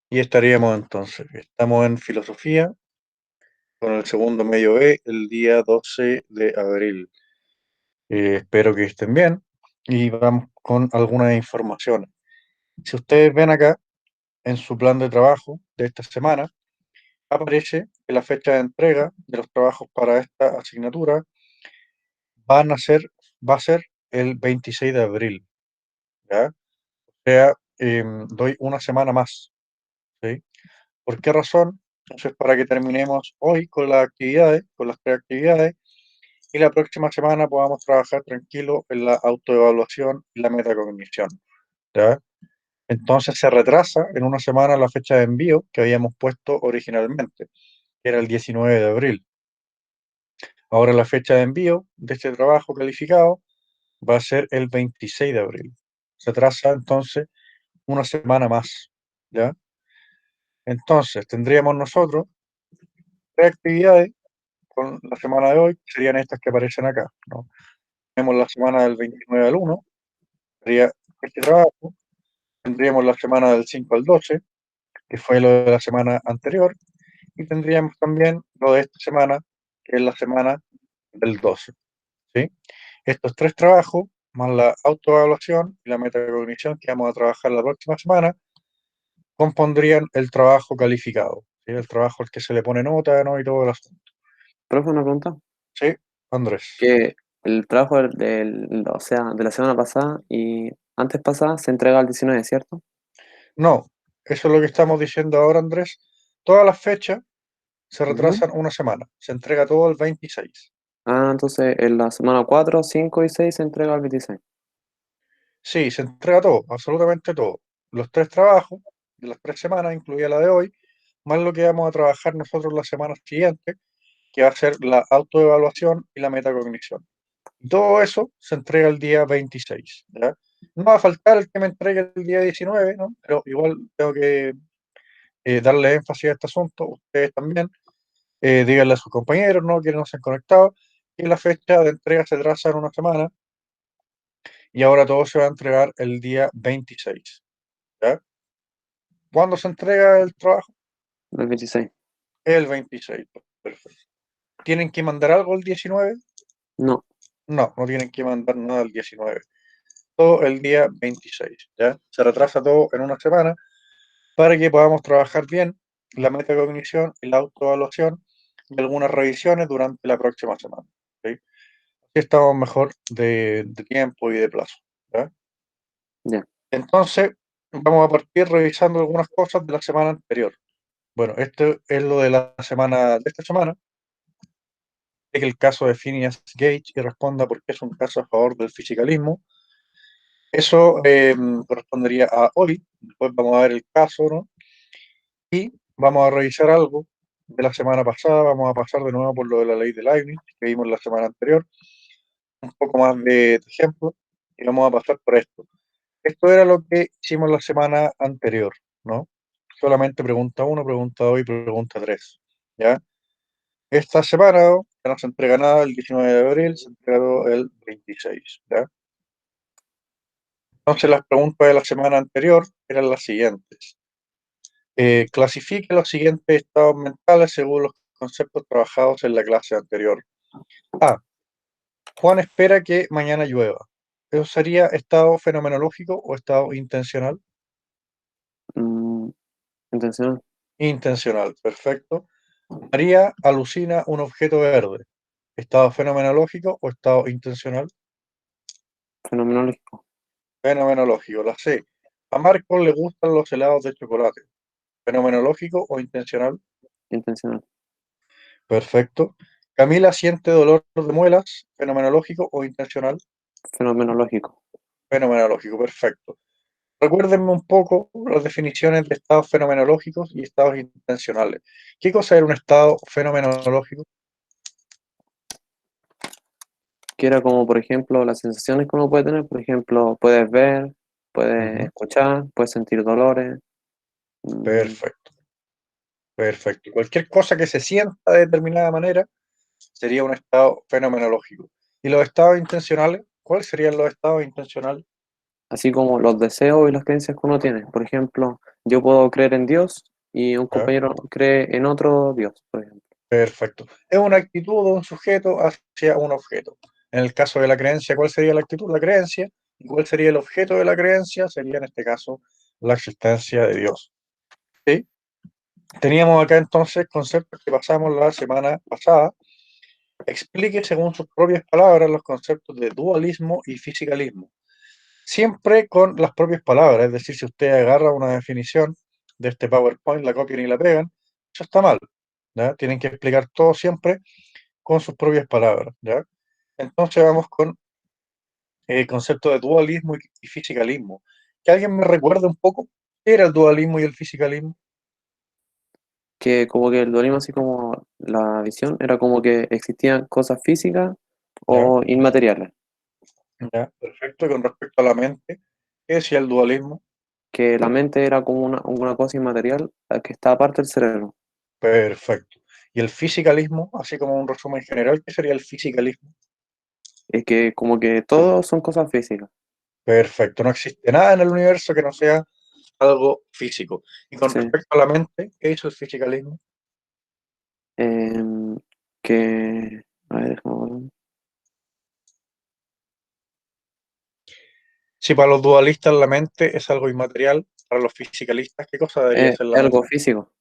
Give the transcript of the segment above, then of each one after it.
Y estaríamos entonces, estamos en filosofía con el segundo medio B el día 12 de abril. Espero que estén bien y vamos con algunas informaciones. Si ustedes ven acá en su plan de trabajo de esta semana, aparece que la fecha de entrega de los trabajos para esta asignatura van a ser, va a ser el 26 de abril, ¿ya? O sea, doy una semana más, ¿sí? ¿Por qué razón? Entonces, para que terminemos hoy con las actividades, con las tres actividades, y la próxima semana podamos trabajar tranquilo en la autoevaluación y la metacognición, ¿ya? Entonces se retrasa en una semana la fecha de envío que habíamos puesto originalmente, que era el 19 de abril. Ahora la fecha de envío de este trabajo calificado va a ser el 26 de abril. Se atrasa entonces una semana más, ¿ya? Entonces tendríamos nosotros tres actividades con la semana de hoy, que serían estas que aparecen acá, ¿no? Tenemos la semana del 29 al 1, sería este trabajo. Tendríamos la semana del 5 al 12, que fue lo de la semana anterior, y tendríamos también lo de esta semana, que es la semana del 12, ¿sí? Estos tres trabajos, más la autoevaluación y la metacognición que vamos a trabajar la próxima semana, compondrían el trabajo calificado, ¿sí? El trabajo al que se le pone nota, ¿no? Y todo el asunto. Profe, una pregunta. ¿Sí, Andrés? Que el trabajo o sea, de la semana pasada y antes pasada se entrega el 19, ¿cierto? No, eso es lo que estamos diciendo ahora, Andrés. Todas las fechas se Ujú. retrasan una semana, se entrega todo el 26. Ah, entonces en la semana 4, 5 y 6 se entrega el 26. Sí, se entrega todo, absolutamente todo. Los tres trabajos de las 3 semanas, incluida la de hoy, más lo que vamos a trabajar nosotros la semana siguiente, que va a ser la autoevaluación y la metacognición. Y todo eso se entrega el día 26, ¿ya? No va a faltar el que me entregue el día 19, ¿no? Pero igual tengo que darle énfasis a este asunto, ustedes también, díganle a sus compañeros, ¿no? Que no se han conectado, que la fecha de entrega se traza en una semana y ahora todo se va a entregar el día 26, ¿ya? ¿Cuándo se entrega el trabajo? El 26. El 26. Perfecto. ¿Tienen que mandar algo el 19? No, No, no tienen que mandar nada el 19. Todo el día 26, ¿ya? Se retrasa todo en una semana para que podamos trabajar bien la metacognición y la autoevaluación y algunas revisiones durante la próxima semana, ¿sí? Así estamos mejor de tiempo y de plazo, ¿ya? ya. Entonces, vamos a partir revisando algunas cosas de la semana anterior. Bueno, esto es lo de la semana de esta semana, de que el caso de Phineas Gage y responda por qué es un caso a favor del fisicalismo. Eso correspondería a hoy. Después vamos a ver el caso, ¿no? Y vamos a revisar algo de la semana pasada. Vamos a pasar de nuevo por lo de la ley de Leibniz que vimos la semana anterior. Un poco más de ejemplo. Y vamos a pasar por esto. Esto era lo que hicimos la semana anterior, ¿no? Solamente pregunta uno, pregunta 2 y pregunta 3. ¿Ya? Esta semana ya no se entrega nada el 19 de abril, se entregó el 26, ¿ya? Entonces las preguntas de la semana anterior eran las siguientes. Clasifique los siguientes estados mentales según los conceptos trabajados en la clase anterior. A. Juan espera que mañana llueva. ¿Eso sería estado fenomenológico o estado intencional? Mm, intencional, Intencional, perfecto. María alucina un objeto verde. ¿Estado fenomenológico o estado intencional? fenomenológico, Fenomenológico. La C. A Marcos le gustan los helados de chocolate. ¿Fenomenológico o intencional? intencional, Perfecto. Camila siente dolor de muelas. ¿Fenomenológico o intencional? fenomenológico. Fenomenológico, perfecto. Recuérdenme un poco las definiciones de estados fenomenológicos y estados intencionales. ¿Qué cosa era un estado fenomenológico? Que era como, por ejemplo, las sensaciones que uno puede tener. Por ejemplo, puedes ver, puedes Ujú. escuchar, puedes sentir dolores. mm, Perfecto, perfecto. Cualquier cosa que se sienta de determinada manera sería un estado fenomenológico. ¿Y los estados intencionales? ¿Cuáles serían los estados intencionales? así como los deseos y las creencias que uno tiene. Por ejemplo, yo puedo creer en Dios y un ¿Ya? compañero cree en otro Dios, por ejemplo. Perfecto. Es una actitud de un sujeto hacia un objeto. En el caso de la creencia, ¿cuál sería la actitud? La creencia. ¿Y cuál sería el objeto de la creencia? Sería en este caso la existencia de Dios. ¿Sí? Teníamos acá entonces conceptos que pasamos la semana pasada. Explique según sus propias palabras los conceptos de dualismo y fisicalismo. Siempre con las propias palabras, es decir, si usted agarra una definición de este PowerPoint, la copian y la pegan, eso está mal. ¿Ya? Tienen que explicar todo siempre con sus propias palabras. ¿Ya? Entonces vamos con el concepto de dualismo y fisicalismo. Que alguien me recuerde un poco qué era el dualismo y el fisicalismo. Que como que el dualismo, así como la visión, era como que existían cosas físicas ¿Ya? o inmateriales, ¿Ya? Perfecto. Y con respecto a la mente, ¿qué decía el dualismo? que la mente era como una cosa inmaterial que está aparte del cerebro. Perfecto. Y el fisicalismo, así como un resumen general, ¿qué sería el fisicalismo? Es que como que todo son cosas físicas. Perfecto. No existe nada en el universo que no sea algo físico. Y con Sí. respecto a la mente, ¿qué hizo el fisicalismo? Em, que, a ver, déjame ver. Si para los dualistas la mente es algo inmaterial, para los fisicalistas, ¿qué cosa debería ser la Es algo mente? físico.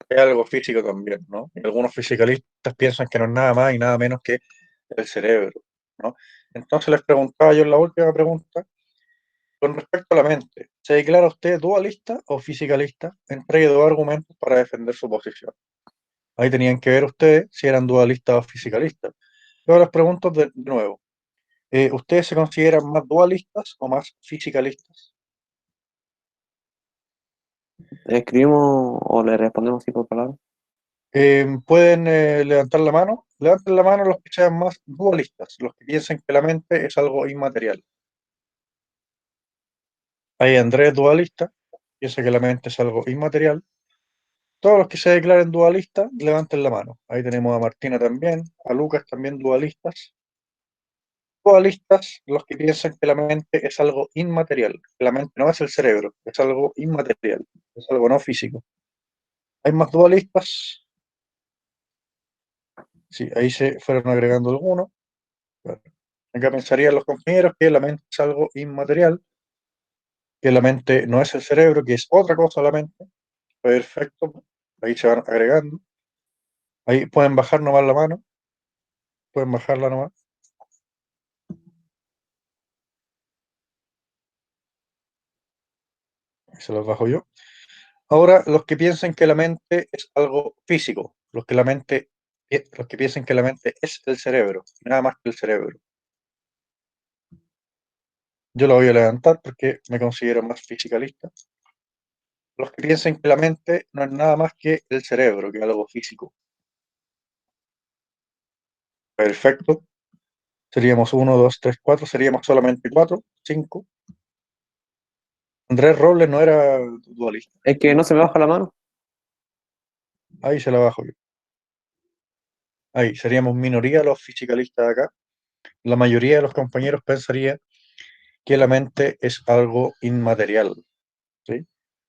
Es algo físico también, ¿no? Y algunos fisicalistas piensan que no es nada más y nada menos que el cerebro, ¿no? Entonces les preguntaba yo en la última pregunta, con respecto a la mente, ¿se declara usted dualista o fisicalista? Entregue dos argumentos para defender su posición. Ahí tenían que ver ustedes si eran dualistas o fisicalistas. Yo les pregunto de nuevo, ¿ustedes se consideran más dualistas o más fisicalistas? Escribimos o le respondemos así por palabras. Pueden levantar la mano. Levanten la mano los que sean más dualistas, los que piensen que la mente es algo inmaterial. Hay Andrés dualista, piensa que la mente es algo inmaterial. Todos los que se declaren dualistas, levanten la mano. Ahí tenemos a Martina también, a Lucas también dualistas. Dualistas, los que piensan que la mente es algo inmaterial. Que la mente no es el cerebro, es algo inmaterial, es algo no físico. Hay más dualistas, sí, ahí se fueron agregando algunos. Claro. Acá pensarían los compañeros que la mente es algo inmaterial, que la mente no es el cerebro, que es otra cosa la mente. Perfecto, ahí se van agregando. Ahí pueden bajar nomás la mano, pueden bajarla nomás, ahí se los bajo yo. Ahora, los que piensen que la mente es algo físico, los que piensen que la mente es el cerebro, nada más que el cerebro. Yo lo voy a levantar porque me considero más fisicalista. Los que piensen que la mente no es nada más que el cerebro, que es algo físico. Perfecto. Seríamos uno, 2, 3, 4. Seríamos solamente 4, 5. Andrés Robles no era dualista. Es que no se me baja la mano. Ahí se la bajo yo. Ahí seríamos minoría los fisicalistas acá. La mayoría de los compañeros pensaría que la mente es algo inmaterial. ¿Sí?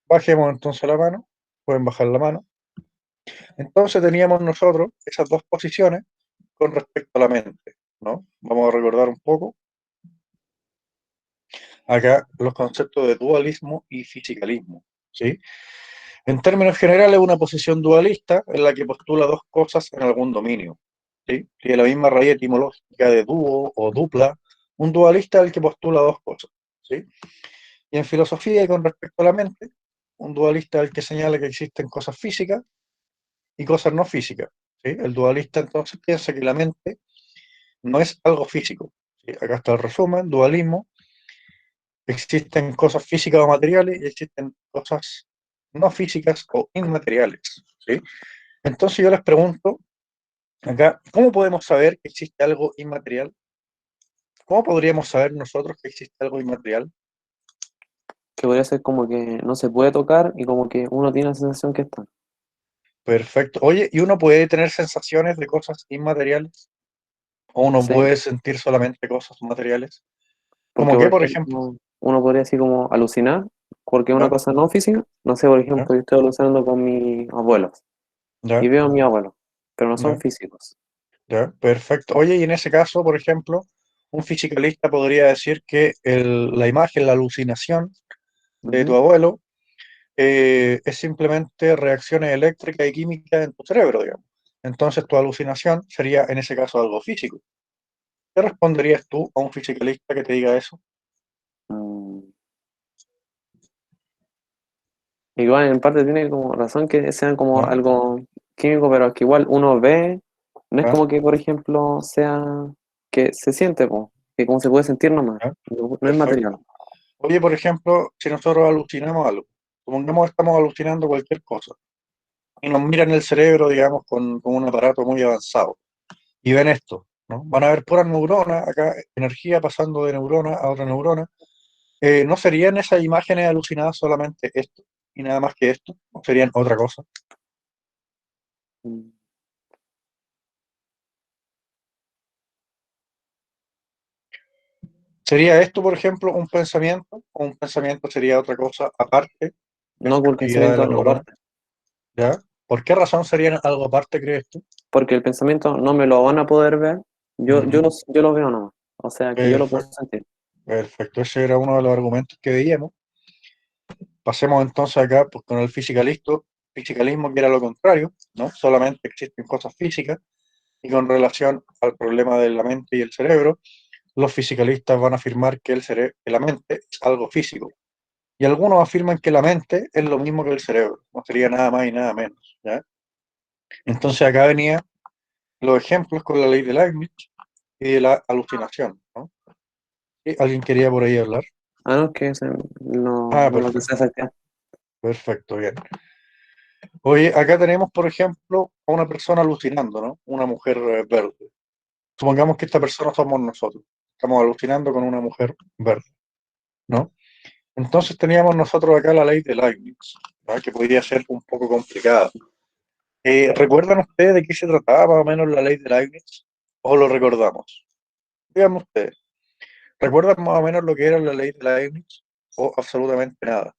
Bajemos entonces la mano. Pueden bajar la mano. Entonces teníamos nosotros esas dos posiciones con respecto a la mente, ¿no? Vamos a recordar un poco acá los conceptos de dualismo y fisicalismo, ¿sí? En términos generales, una posición dualista es la que postula dos cosas en algún dominio, ¿sí? Tiene la misma raíz etimológica de dúo o dupla. Un dualista es el que postula dos cosas, ¿sí? Y en filosofía y con respecto a la mente, un dualista es el que señala que existen cosas físicas y cosas no físicas, ¿sí? El dualista entonces piensa que la mente no es algo físico, ¿sí? Acá está el resumen, dualismo. Existen cosas físicas o materiales y existen cosas no físicas o inmateriales, ¿sí? Entonces yo les pregunto acá, ¿cómo podemos saber que existe algo inmaterial? ¿Cómo podríamos saber nosotros que existe algo inmaterial? Que podría ser como que no se puede tocar y como que uno tiene la sensación que está. Perfecto. Oye, ¿y uno puede tener sensaciones de cosas inmateriales? ¿O uno Sí, puede sentir solamente cosas materiales? porque ¿Como qué, por por ejemplo? ejemplo, uno podría así como alucinar, porque es una ¿Ya? cosa no física. No sé, por ¿Ya? ejemplo, yo estoy alucinando con mis abuelos y ¿Ya? veo a mi abuelo, pero no son ¿Ya? físicos. ¿Ya? Perfecto. Oye, y en ese caso, por ejemplo, un fisicalista podría decir que la imagen, la alucinación de tu Ujú. abuelo es simplemente reacciones eléctricas y químicas en tu cerebro, digamos. Entonces tu alucinación sería en ese caso algo físico. ¿Qué responderías tú a un fisicalista que te diga eso? Mm. Igual en parte tiene como razón que sea como ¿Ya? algo químico, pero es que igual uno ve, no es ¿Ya? como que, por ejemplo, sea que se siente, po, que como se puede sentir nomás, ¿Ya? no es material. Perfecto. Oye, por ejemplo, si nosotros alucinamos algo, supongamos que estamos alucinando cualquier cosa y nos miran el cerebro, digamos, con un aparato muy avanzado y ven esto, ¿no? Van a ver puras neuronas, acá energía pasando de neurona a otra neurona. ¿No serían esas imágenes alucinadas solamente esto y nada más que esto? ¿O serían otra cosa? Mm. ¿Sería esto, por ejemplo, un pensamiento? ¿O un pensamiento sería otra cosa aparte de No, esta porque el actividad de pensamiento la es algo neurona? aparte, ¿Ya? ¿Por qué razón serían algo aparte, crees tú? porque el pensamiento no me lo van a poder ver, Ujú. yo lo veo nomás, o sea que yo lo puedo Perfecto, sentir. perfecto. Ese era uno de los argumentos que veíamos. Pasemos entonces acá pues, con el fisicalismo, que era lo contrario, ¿no? Solamente existen cosas físicas, y con relación al problema de la mente y el cerebro, los fisicalistas van a afirmar que la mente es algo físico. Y algunos afirman que la mente es lo mismo que el cerebro, no sería nada más y nada menos, ¿ya? Entonces acá venían los ejemplos con la ley de Leibniz y de la alucinación, ¿no? ¿Y alguien quería por ahí hablar? Ah, no, es que Ah, no lo quise perfecto, hacer. perfecto, bien. Oye, acá tenemos, por ejemplo, a una persona alucinando, ¿no? Una mujer verde. Supongamos que esta persona somos nosotros. Estamos alucinando con una mujer verde, ¿no? Entonces teníamos nosotros acá la ley de Leibniz, ¿verdad? Que podría ser un poco complicada. ¿Recuerdan ustedes de qué se trataba más o menos la ley de Leibniz? ¿O lo recordamos? Díganme ustedes, ¿recuerdan más o menos lo que era la ley de Leibniz? ¿O absolutamente nada?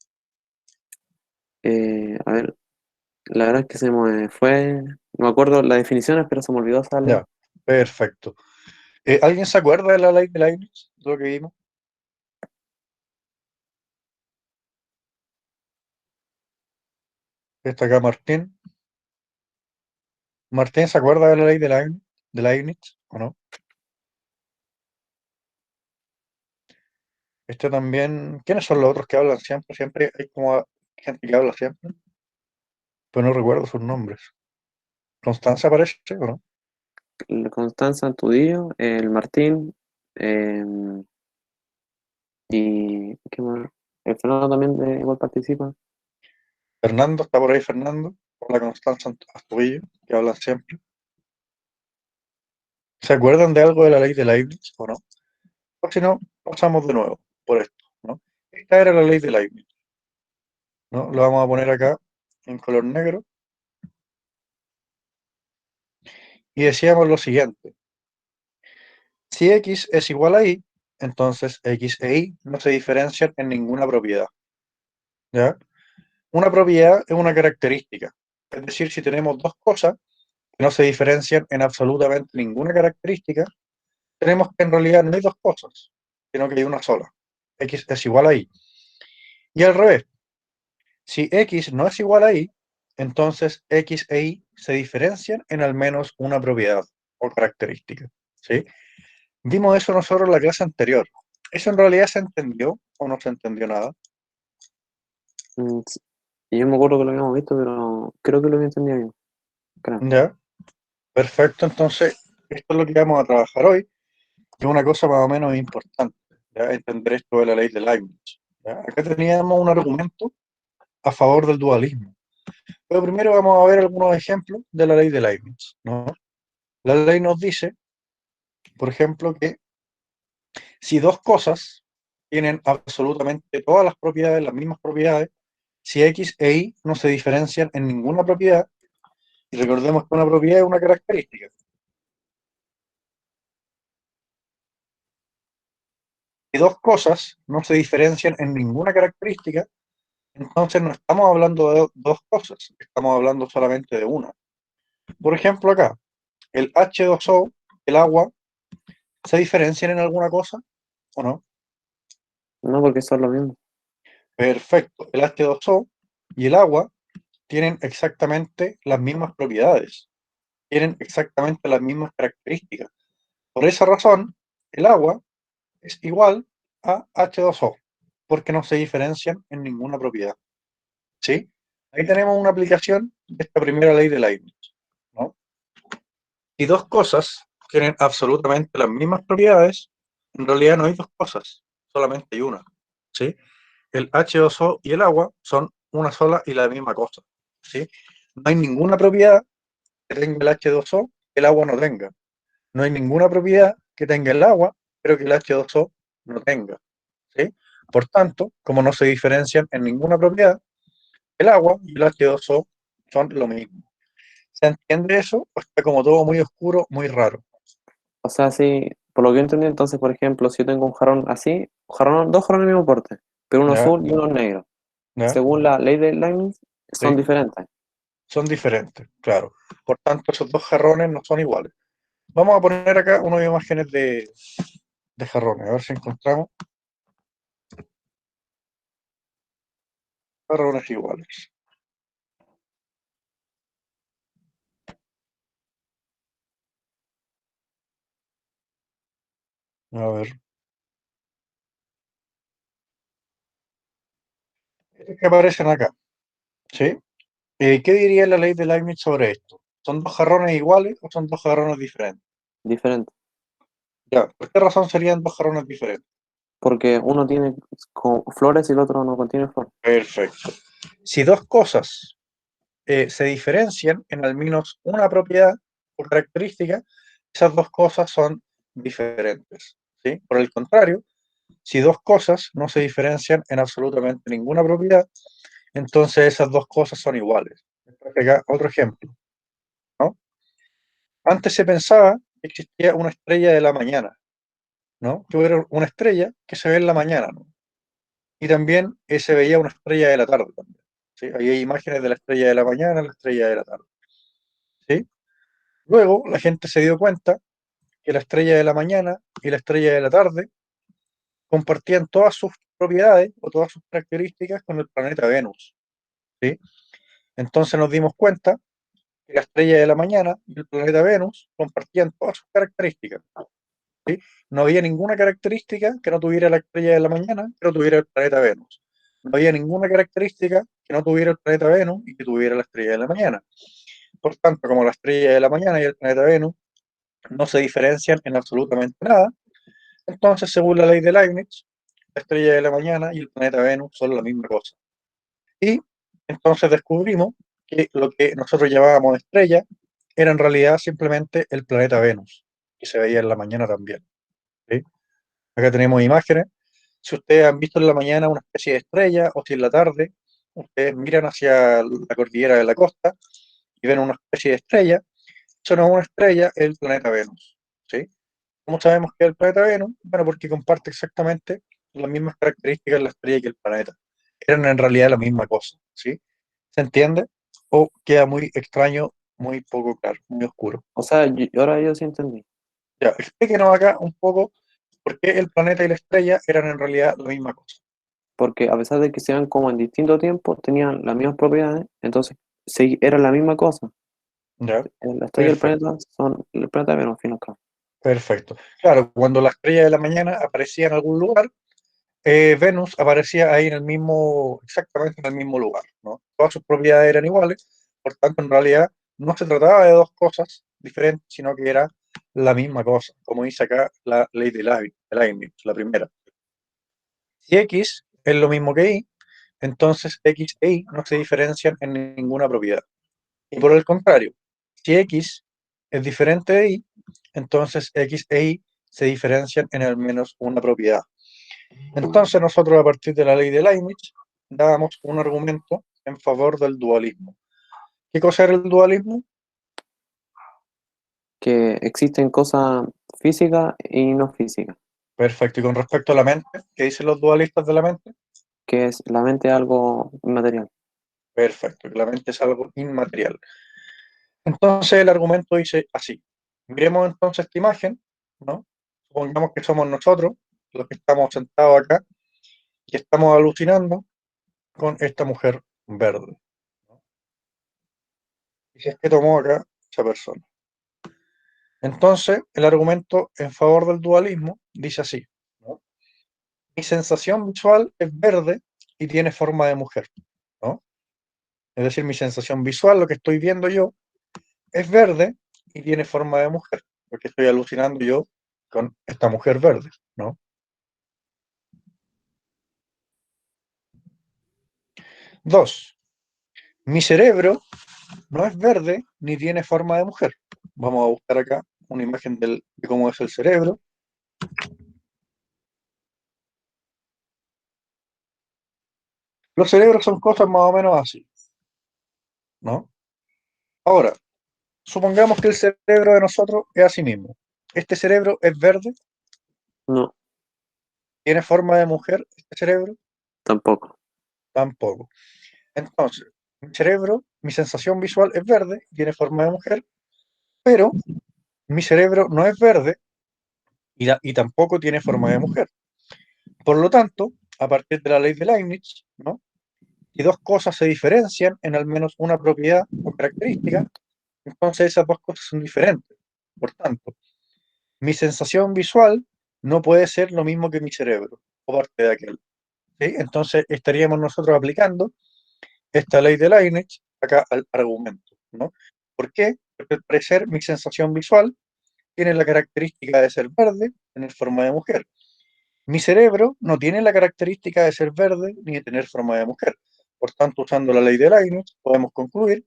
A ver, la verdad es que se me fue, no me acuerdo las definiciones, pero se me olvidó esa ley. Ya, perfecto. ¿Alguien se acuerda de la ley de Leibniz? De lo que vimos. Está acá Martín. ¿Martín se acuerda de la ley de Leibniz o no? Este también. ¿Quiénes son los otros que hablan siempre? Siempre hay como gente que habla siempre, pero no recuerdo sus nombres. ¿Constanza parece o no? La Constanza Antudillo, el Martín, eh, y ¿qué más? El Fernando también igual participa. Fernando, está por ahí Fernando. Hola Constanza Astudillo, que hablan siempre. ¿Se acuerdan de algo de la ley de Leibniz o no? O si no, pasamos de nuevo por esto, ¿no? Esta era la ley de Leibniz, ¿no? Lo vamos a poner acá en color negro y decíamos lo siguiente. Si X es igual a Y, entonces X e Y no se diferencian en ninguna propiedad, ¿ya? Una propiedad es una característica. Es decir, si tenemos dos cosas que no se diferencian en absolutamente ninguna característica, tenemos que en realidad no hay dos cosas, sino que hay una sola. X es igual a Y. Y al revés, si X no es igual a Y, entonces X e Y se diferencian en al menos una propiedad o característica, ¿sí? Vimos eso nosotros en la clase anterior. ¿Eso en realidad se entendió o no se entendió nada? Sí. Y yo me acuerdo que lo habíamos visto, pero creo que lo había entendido bien, creo. Ya, perfecto. Entonces, esto es lo que vamos a trabajar hoy, que es una cosa más o menos importante, ¿ya? Entender esto de la ley de Leibniz, ¿ya? Acá teníamos un argumento a favor del dualismo. Pero primero vamos a ver algunos ejemplos de la ley de Leibniz, ¿no? La ley nos dice, por ejemplo, que si dos cosas tienen absolutamente todas las propiedades, las mismas propiedades, si X e Y no se diferencian en ninguna propiedad, y recordemos que una propiedad es una característica. Si dos cosas no se diferencian en ninguna característica, entonces no estamos hablando de dos cosas, estamos hablando solamente de una. Por ejemplo, acá, el H2O, el agua, ¿se diferencian en alguna cosa o no? No, porque son lo mismo. Perfecto. El H2O y el agua tienen exactamente las mismas propiedades, tienen exactamente las mismas características. Por esa razón, el agua es igual a H2O, porque no se diferencian en ninguna propiedad. ¿Sí? Ahí tenemos una aplicación de esta primera ley de Leibniz, ¿no? Si dos cosas tienen absolutamente las mismas propiedades, en realidad no hay dos cosas, solamente hay una. ¿Sí? El H2O y el agua son una sola y la misma cosa. ¿Sí? No hay ninguna propiedad que tenga el H2O que el agua no tenga. No hay ninguna propiedad que tenga el agua, pero que el H2O no tenga. ¿Sí? Por tanto, como no se diferencian en ninguna propiedad, el agua y el H2O son lo mismo. ¿Se entiende eso? O está como todo muy oscuro, muy raro. O sea, sí, por lo que yo entendí, entonces, por ejemplo, si yo tengo un jarrón así, dos jarrones del mismo porte, pero uno ¿Ya? azul y uno negro. ¿Ya? Según la ley de Leibniz, son ¿Sí? diferentes. Son diferentes, claro. Por tanto, esos dos jarrones no son iguales. Vamos a poner acá unas imágenes de jarrones, a ver si encontramos jarrones iguales. A ver, estos que aparecen acá, ¿sí? ¿Qué diría la ley de Leibniz sobre esto? ¿Son dos jarrones iguales o son dos jarrones diferentes? Diferentes. Ya, ¿por qué razón serían dos jarrones diferentes? Porque uno tiene flores y el otro no contiene flores. Perfecto. Si dos cosas se diferencian en al menos una propiedad o característica, esas dos cosas son diferentes. ¿Sí? Por el contrario, si dos cosas no se diferencian en absolutamente ninguna propiedad, entonces esas dos cosas son iguales. Acá, otro ejemplo, ¿no? Antes se pensaba que existía una estrella de la mañana, ¿no? Que hubiera una estrella que se ve en la mañana, ¿no? Y también se veía una estrella de la tarde también. ¿Sí? Ahí hay imágenes de la estrella de la mañana, la estrella de la tarde. ¿Sí? Luego la gente se dio cuenta que la estrella de la mañana y la estrella de la tarde compartían todas sus propiedades o todas sus características con el planeta Venus. ¿Sí? Entonces nos dimos cuenta que la estrella de la mañana y el planeta Venus compartían todas sus características. ¿Sí? No había ninguna característica que no tuviera la estrella de la mañana que no tuviera el planeta Venus. No había ninguna característica que no tuviera el planeta Venus y que tuviera la estrella de la mañana. Por tanto, como la estrella de la mañana y el planeta Venus no se diferencian en absolutamente nada, entonces, según la ley de Leibniz, la estrella de la mañana y el planeta Venus son la misma cosa. Y entonces descubrimos que lo que nosotros llamábamos estrella era en realidad simplemente el planeta Venus, que se veía en la mañana también. ¿Sí? Acá tenemos imágenes. Si ustedes han visto en la mañana una especie de estrella, o si en la tarde ustedes miran hacia la cordillera de la costa y ven una especie de estrella, eso no es una estrella, es el planeta Venus. ¿Sí? ¿Cómo sabemos que es el planeta Venus? Bueno, porque comparte exactamente las mismas características la estrella que el planeta. Eran en realidad la misma cosa. ¿Sí? ¿Se entiende? ¿O queda muy extraño, muy poco claro, muy oscuro? O sea, ahora yo sí entendí. Ya, explíquenos acá un poco por qué el planeta y la estrella eran en realidad la misma cosa. Porque a pesar de que sean como en distinto tiempo, tenían las mismas propiedades, entonces sí, era la misma cosa. ¿Ya? La estrella y el Perfecto, planeta son el planeta Venus, al fin y al cabo. perfecto. Claro, cuando la estrella de la mañana aparecía en algún lugar, Venus aparecía ahí en el mismo, exactamente en el mismo lugar, ¿no? Todas sus propiedades eran iguales, por tanto, en realidad no se trataba de dos cosas diferentes, sino que era la misma cosa, como dice acá la ley de Leibniz, la primera. Si X es lo mismo que Y, entonces X e Y no se diferencian en ninguna propiedad. Y por el contrario, si X es diferente de Y, entonces X e Y se diferencian en al menos una propiedad. Entonces nosotros a partir de la ley de Leibniz dábamos un argumento en favor del dualismo. ¿Qué cosa era el dualismo? Que existen cosas físicas y no físicas. Perfecto. Y con respecto a la mente, ¿qué dicen los dualistas de la mente? que es la mente algo inmaterial. Perfecto, que la mente es algo inmaterial. Entonces el argumento dice así. Miremos entonces esta imagen, ¿no? Supongamos que somos nosotros los que estamos sentados acá y estamos alucinando con esta mujer verde, ¿no? Y si es que tomó acá esa persona. Entonces, el argumento en favor del dualismo dice así, ¿no? Mi sensación visual es verde y tiene forma de mujer, ¿no? Es decir, mi sensación visual, lo que estoy viendo yo, es verde y tiene forma de mujer, porque estoy alucinando yo con esta mujer verde, ¿no? Dos, mi cerebro no es verde ni tiene forma de mujer. Vamos a buscar acá una imagen de cómo es el cerebro. Los cerebros son cosas más o menos así, ¿no? Ahora, supongamos que el cerebro de nosotros es así mismo. Este cerebro es verde, No, tiene forma de mujer, este cerebro tampoco. tampoco. Entonces, mi cerebro, mi sensación visual es verde, tiene forma de mujer, pero mi cerebro no es verde y tampoco tiene forma de mujer. Por lo tanto, a partir de la ley de Leibniz, ¿no? Si dos cosas se diferencian en al menos una propiedad o característica, entonces esas dos cosas son diferentes. Por tanto, mi sensación visual no puede ser lo mismo que mi cerebro o parte de aquel. ¿Sí? Entonces estaríamos nosotros aplicando esta ley de Leibniz acá al argumento, ¿no? ¿Por qué? Porque al parecer mi sensación visual tiene la característica de ser verde, tener forma de mujer. Mi cerebro no tiene la característica de ser verde ni de tener forma de mujer. Por tanto, usando la ley de Leibniz, podemos concluir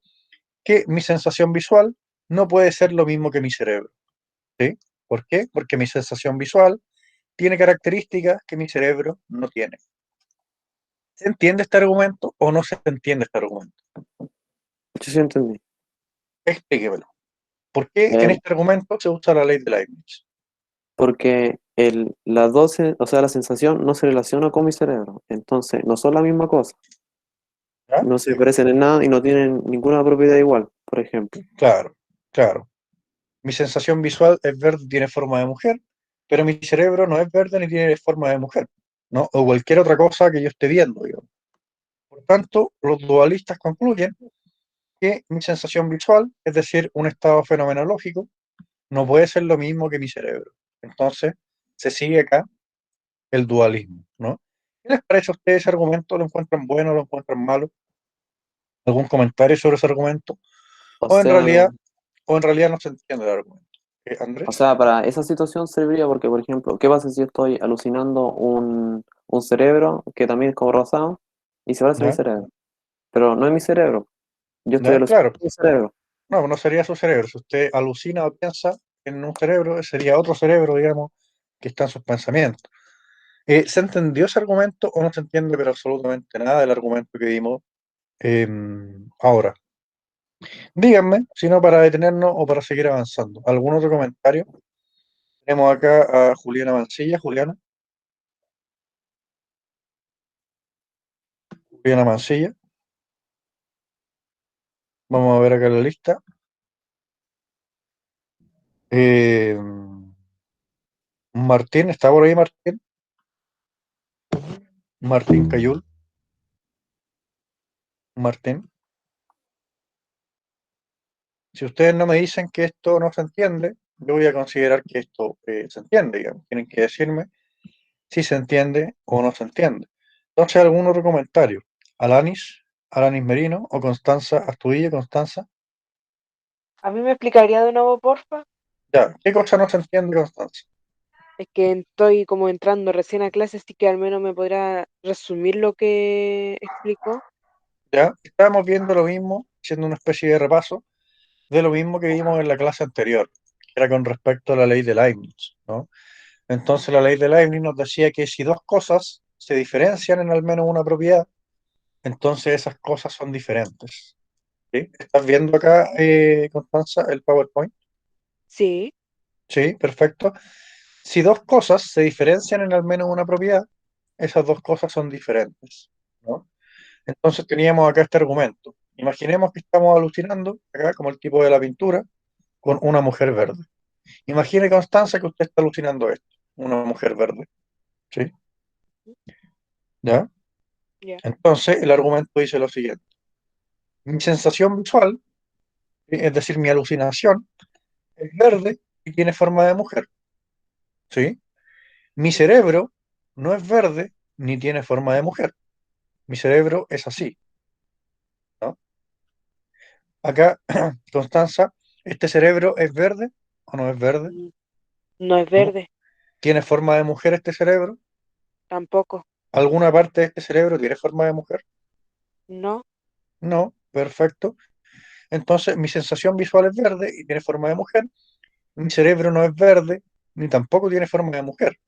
que mi sensación visual no puede ser lo mismo que mi cerebro. ¿Sí? ¿Por qué? Porque mi sensación visual tiene características que mi cerebro no tiene. ¿Se entiende este argumento o no se entiende este argumento? Yo sí entendí. Explíquemelo. ¿Por qué en Eh, este argumento se usa la ley de Leibniz? porque la 12, o sea, la sensación no se relaciona con mi cerebro. Entonces, no son la misma cosa. ¿Ya? No se parecen en nada y no tienen ninguna propiedad igual, por ejemplo. Claro, claro. Mi sensación visual es verde, tiene forma de mujer, pero mi cerebro no es verde ni tiene forma de mujer, ¿no? O cualquier otra cosa que yo esté viendo, digamos. Por tanto, los dualistas concluyen que mi sensación visual, es decir, un estado fenomenológico, no puede ser lo mismo que mi cerebro. Entonces, se sigue acá el dualismo, ¿no? ¿Qué les parece a ustedes ese argumento? ¿Lo encuentran bueno, lo encuentran malo? ¿Algún comentario sobre ese argumento? O ¿O en sea, realidad, o en realidad no se entiende el argumento? o Andrés? sea, para esa situación serviría porque, por ejemplo, ¿qué pasa si yo estoy alucinando un cerebro que también es como rosado y se parece a mi ¿Ya? cerebro? Pero no es mi cerebro. Yo estoy ¿Ya? alucinando Claro. mi cerebro. No, no sería su cerebro. Si usted alucina o piensa en un cerebro, sería otro cerebro, digamos, que está en sus pensamientos. ¿Se entendió ese argumento o no se entiende pero absolutamente nada del argumento que dimos ahora? Díganme, si no para detenernos o para seguir avanzando. ¿Algún otro comentario? Tenemos acá a Juliana Mancilla. Juliana Mancilla. Vamos a ver acá la lista. Eh, Martín, ¿está por ahí Martín? Martín Cayul. Martín. Si ustedes no me dicen que esto no se entiende, yo voy a considerar que esto se entiende, digamos. Tienen que decirme si se entiende o no se entiende. Entonces, ¿algún otro comentario? Alanis Merino o Constanza Astudillo, Constanza. ¿A mí me explicaría de nuevo, porfa? Ya, ¿qué cosa no se entiende, Constanza? Es que estoy como entrando recién a clase, así que al menos me podrá resumir lo que explicó. Ya, estábamos viendo lo mismo, haciendo una especie de repaso de lo mismo que vimos en la clase anterior, que era con respecto a la ley de Leibniz, ¿no? Entonces, la ley de Leibniz nos decía que si dos cosas se diferencian en al menos una propiedad, entonces esas cosas son diferentes. ¿Sí? ¿Estás viendo acá, Constanza, el PowerPoint? Sí, Sí, perfecto. Si dos cosas se diferencian en al menos una propiedad, esas dos cosas son diferentes, ¿no? Entonces teníamos acá este argumento. Imaginemos que estamos alucinando, acá como el tipo de la pintura, con una mujer verde. Imagine, Constanza, que usted está alucinando esto, una mujer verde, ¿sí? ¿Ya? Ya. Entonces el argumento dice lo siguiente. Mi sensación visual, es decir, mi alucinación, es verde y tiene forma de mujer, ¿sí? Mi Ujú. cerebro no es verde ni tiene forma de mujer. Mi cerebro es así, ¿no? Acá, Constanza, ¿este cerebro es verde o no es verde? Mm, no es ¿No? verde, ¿Tiene forma de mujer este cerebro? tampoco. ¿Alguna parte de este cerebro tiene forma de mujer? No. No, perfecto. Entonces, mi sensación visual es verde y tiene forma de mujer. Mi cerebro no es verde ni tampoco tiene forma de mujer.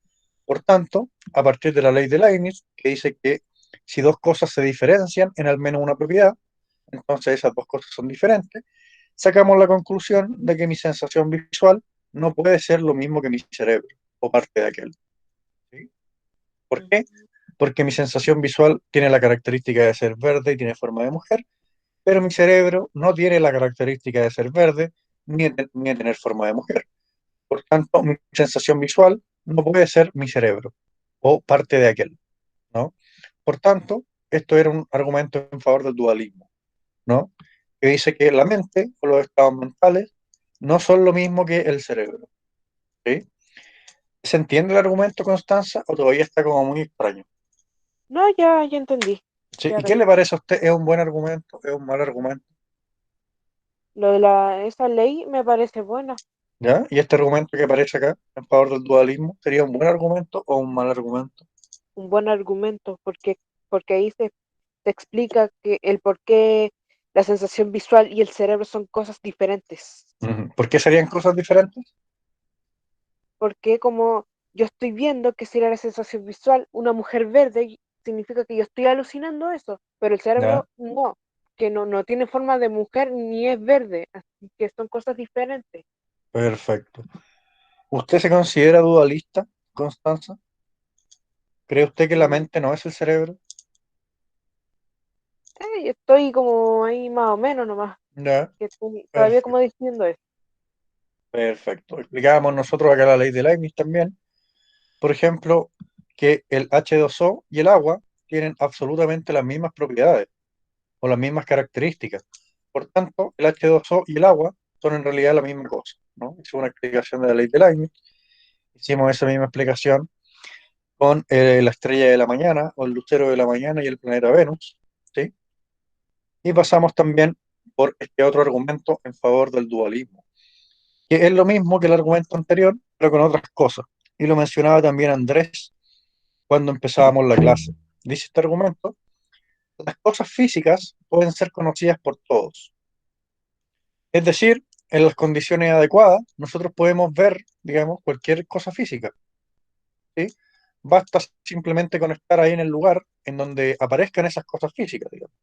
Por tanto, a partir de la ley de Leibniz, que dice que si dos cosas se diferencian en al menos una propiedad, entonces esas dos cosas son diferentes, sacamos la conclusión de que mi sensación visual no puede ser lo mismo que mi cerebro o parte de aquel. ¿Sí? ¿Por qué? Ujú. Porque mi sensación visual tiene la característica de ser verde y tiene forma de mujer, pero mi cerebro no tiene la característica de ser verde ni de tener forma de mujer. Por tanto, mi sensación visual no puede ser mi cerebro o parte de aquel, ¿no? Por tanto, esto era un argumento en favor del dualismo, ¿no? Que dice que la mente o los estados mentales no son lo mismo que el cerebro, ¿sí? ¿Se entiende el argumento, Constanza, o todavía está como muy extraño? No, ya entendí. ¿Sí? Ya ¿Y qué le caché. parece a usted? ¿Es un buen argumento? ¿Es un mal argumento? Lo de esa ley me parece bueno, ¿Ya? ¿Y este argumento que aparece acá en favor del dualismo sería un buen argumento o un mal argumento? un buen argumento, porque ahí se explica que el por qué la sensación visual y el cerebro son cosas diferentes. Ujú. ¿Por qué serían cosas diferentes? Porque como yo estoy viendo que sería la sensación visual, una mujer verde significa que yo estoy alucinando eso, pero el ¿Ya? cerebro no, que no tiene forma de mujer ni es verde, así que son cosas diferentes. Perfecto. ¿Usted se considera dualista, Constanza? ¿Cree usted que la Mm, mente no es el cerebro? estoy como ahí más o menos nomás, ¿Ya? que estoy todavía como Perfecto. diciendo eso. Perfecto. Explicábamos nosotros acá la ley de Leibniz también. Por ejemplo, que el H2O y el agua tienen absolutamente las mismas propiedades o las mismas características. Por tanto, el H2O y el agua son en realidad la misma cosa, ¿no? Es una explicación de la ley de Leibniz. Hicimos esa misma explicación con la estrella de la mañana o el lucero de la mañana y el planeta Venus, ¿sí? Y pasamos también por este otro argumento en favor del dualismo, que es lo mismo que el argumento anterior, pero con otras cosas. Y lo mencionaba también Andrés cuando empezábamos la clase. Dice este argumento, las cosas físicas pueden ser conocidas por todos. Es decir, en las condiciones adecuadas, nosotros podemos ver, digamos, cualquier cosa física, ¿sí? Basta simplemente con estar ahí en el lugar en donde aparezcan esas cosas físicas, digamos.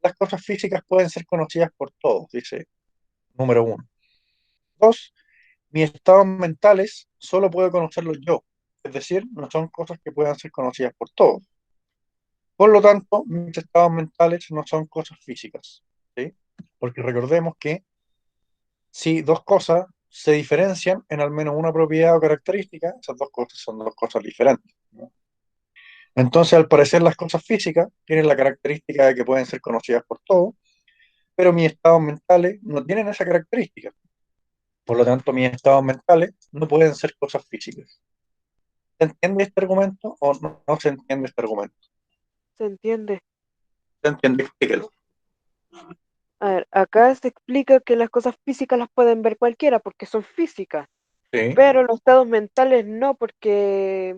Las cosas físicas pueden ser conocidas por todos, dice número uno. Dos, mis estados mentales solo puedo conocerlos yo, es decir, no son cosas que puedan ser conocidas por todos. Por lo tanto, mis estados mentales no son cosas físicas, ¿sí? Porque recordemos que si dos cosas se diferencian en al menos una propiedad o característica, esas dos cosas son dos cosas diferentes, ¿no? Entonces, al parecer, las cosas físicas tienen la característica de que pueden ser conocidas por todos, pero mis estados mentales no tienen esa característica. Por lo tanto, mis estados mentales no pueden ser cosas físicas. ¿Se entiende este argumento o no se entiende este argumento? ¿Se entiende? ¿Se entiende? Explíquelo. A ver, acá se explica que las cosas físicas las pueden ver cualquiera porque son físicas, Sí, pero los estados mentales no, porque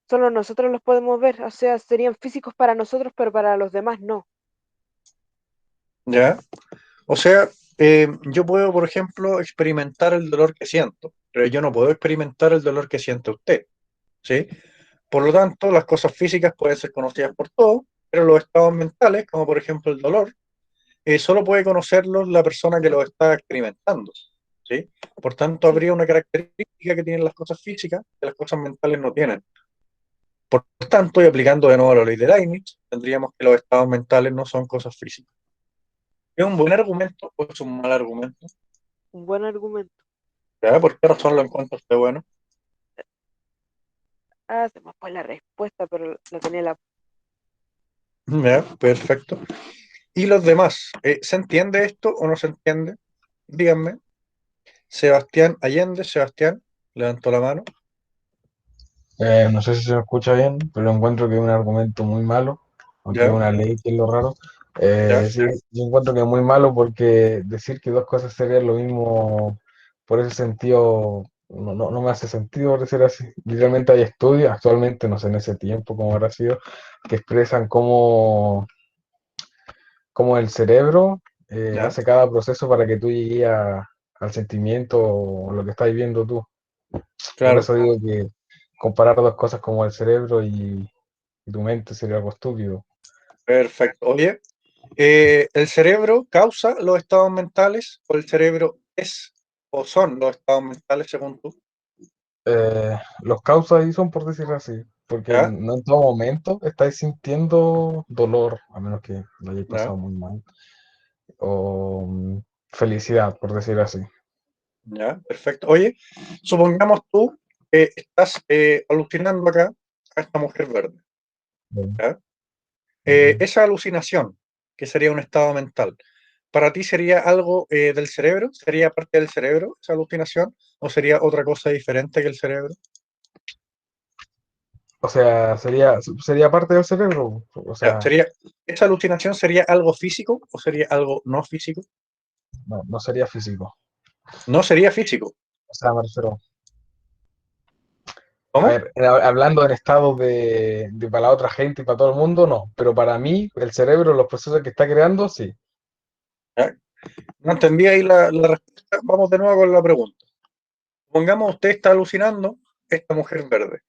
solo nosotros los podemos ver, o sea, serían físicos para nosotros, pero para los demás no. ya. O sea, yo puedo, por ejemplo, experimentar el dolor que siento, pero yo no puedo experimentar el dolor que siente usted, ¿sí? Por lo tanto, las cosas físicas pueden ser conocidas por todos, pero los estados mentales, como por ejemplo el dolor, solo puede conocerlos la persona que lo está experimentando, ¿sí? Por tanto, habría una característica que tienen las cosas físicas que las cosas mentales no tienen. Por tanto, y aplicando de nuevo la ley de Leibniz, tendríamos que los estados mentales no son cosas físicas. ¿Es un buen argumento o es un mal argumento? Un buen argumento. ¿Ya? ¿Por qué razón lo encuentra usted bueno? Ah, se me fue la respuesta, pero la tenía la... ¿Ya? Perfecto. ¿Y los demás? ¿Se entiende esto o no se entiende? Díganme. Sebastián Allende, Sebastián, levantó la mano. No sé si se me escucha bien, pero encuentro que es un argumento muy malo, aunque es ¿Ya? una ley que es lo raro. ¿Ya? Sí, yo encuentro que es muy malo porque decir que dos cosas serían lo mismo por ese sentido no me hace sentido, por decir así. Literalmente hay estudios, actualmente, no sé en ese tiempo cómo habrá sido, que expresan cómo el cerebro ¿Ya? hace cada proceso para que tú llegues al sentimiento o lo que estás viviendo tú. Por Claro. eso digo que comparar dos cosas como el cerebro y tu mente sería algo estúpido. Perfecto. Oye, ¿el cerebro causa los estados mentales o el cerebro es o son los estados mentales según tú? Los causas ahí son por decir así, porque ¿Ya? no en todo momento estáis sintiendo dolor, a menos que lo hayáis ¿Ya? pasado muy mal, o felicidad, por decir así. ¿Ya? Perfecto. Oye, supongamos tú que estás alucinando acá a esta mujer verde. Bien, ¿Ya? ok. Esa alucinación, que sería un estado mental, ¿para ti sería algo del cerebro? ¿Sería parte del cerebro esa alucinación? ¿O sería otra cosa diferente que el cerebro? O sea, sería parte del cerebro, o Ya, sea, sería, ¿esa alucinación sería algo físico o sería algo no físico? no sería físico. No sería físico. O sea, me refiero, a ¿Cómo? ver, hablando en estado de para la otra gente y para todo el mundo, no, pero para mí, el cerebro, los procesos que está creando, sí. ¿Ya? No entendí ahí la respuesta. Vamos de nuevo con la pregunta. Pongamos usted está alucinando esta mujer verde.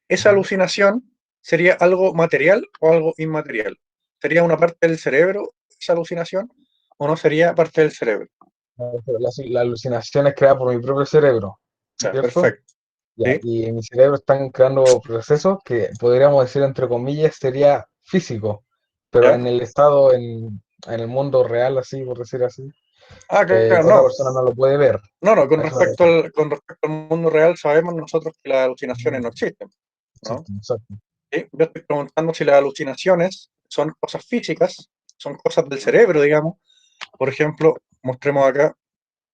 ¿Esa Ujú. alucinación sería algo material o algo inmaterial? ¿Sería una parte del cerebro esa alucinación o no sería parte del cerebro? La alucinación es creada por mi propio cerebro, Ya, ¿cierto? perfecto. Ya, ¿Sí? y en mi cerebro están creando procesos que podríamos decir, entre comillas, sería físico, pero ¿Ya? en el estado, en el mundo real, así, por decir así, Ah, claro, otra no. persona no lo puede ver. No, no, A eso me refiero. con respecto al mundo real sabemos nosotros que las alucinaciones no existen, ¿no? Exacto, exacto. ¿Sí? Yo estoy preguntando si las alucinaciones son cosas físicas, son cosas del cerebro, digamos. Por ejemplo, mostremos acá.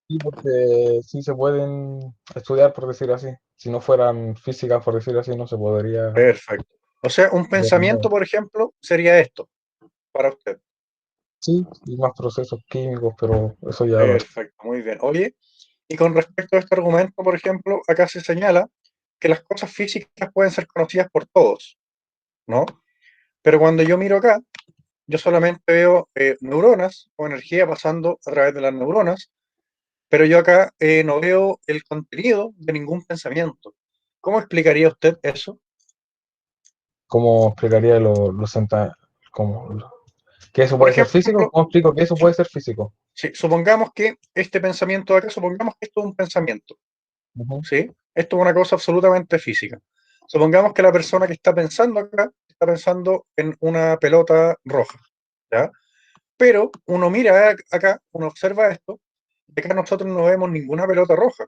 Sí, porque sí se pueden estudiar, por decir así. Si no fueran físicas, por decir así, no se podría Perfecto. O sea, un ver pensamiento, nada. por ejemplo, sería esto para usted. Sí, y más procesos químicos, pero eso ya va. Perfecto, muy bien. Oye, y con respecto a este argumento, por ejemplo, acá se señala que las cosas físicas pueden ser conocidas por todos, ¿no? Pero cuando yo miro acá, yo solamente veo neuronas o energía pasando a través de las neuronas, pero yo acá no veo el contenido de ningún pensamiento. ¿Cómo explicaría usted eso? ¿Cómo explicaría cómo, que eso Por puede ser físico? ejemplo, ¿Cómo explico que eso su- puede ser físico? sí, supongamos que este pensamiento de acá, supongamos que esto es un pensamiento, Ujú. ¿sí? Esto es una cosa absolutamente física. Supongamos que la persona que está pensando acá está pensando en una pelota roja, ¿ya? Pero uno mira acá, uno observa esto, y acá nosotros no vemos ninguna pelota roja,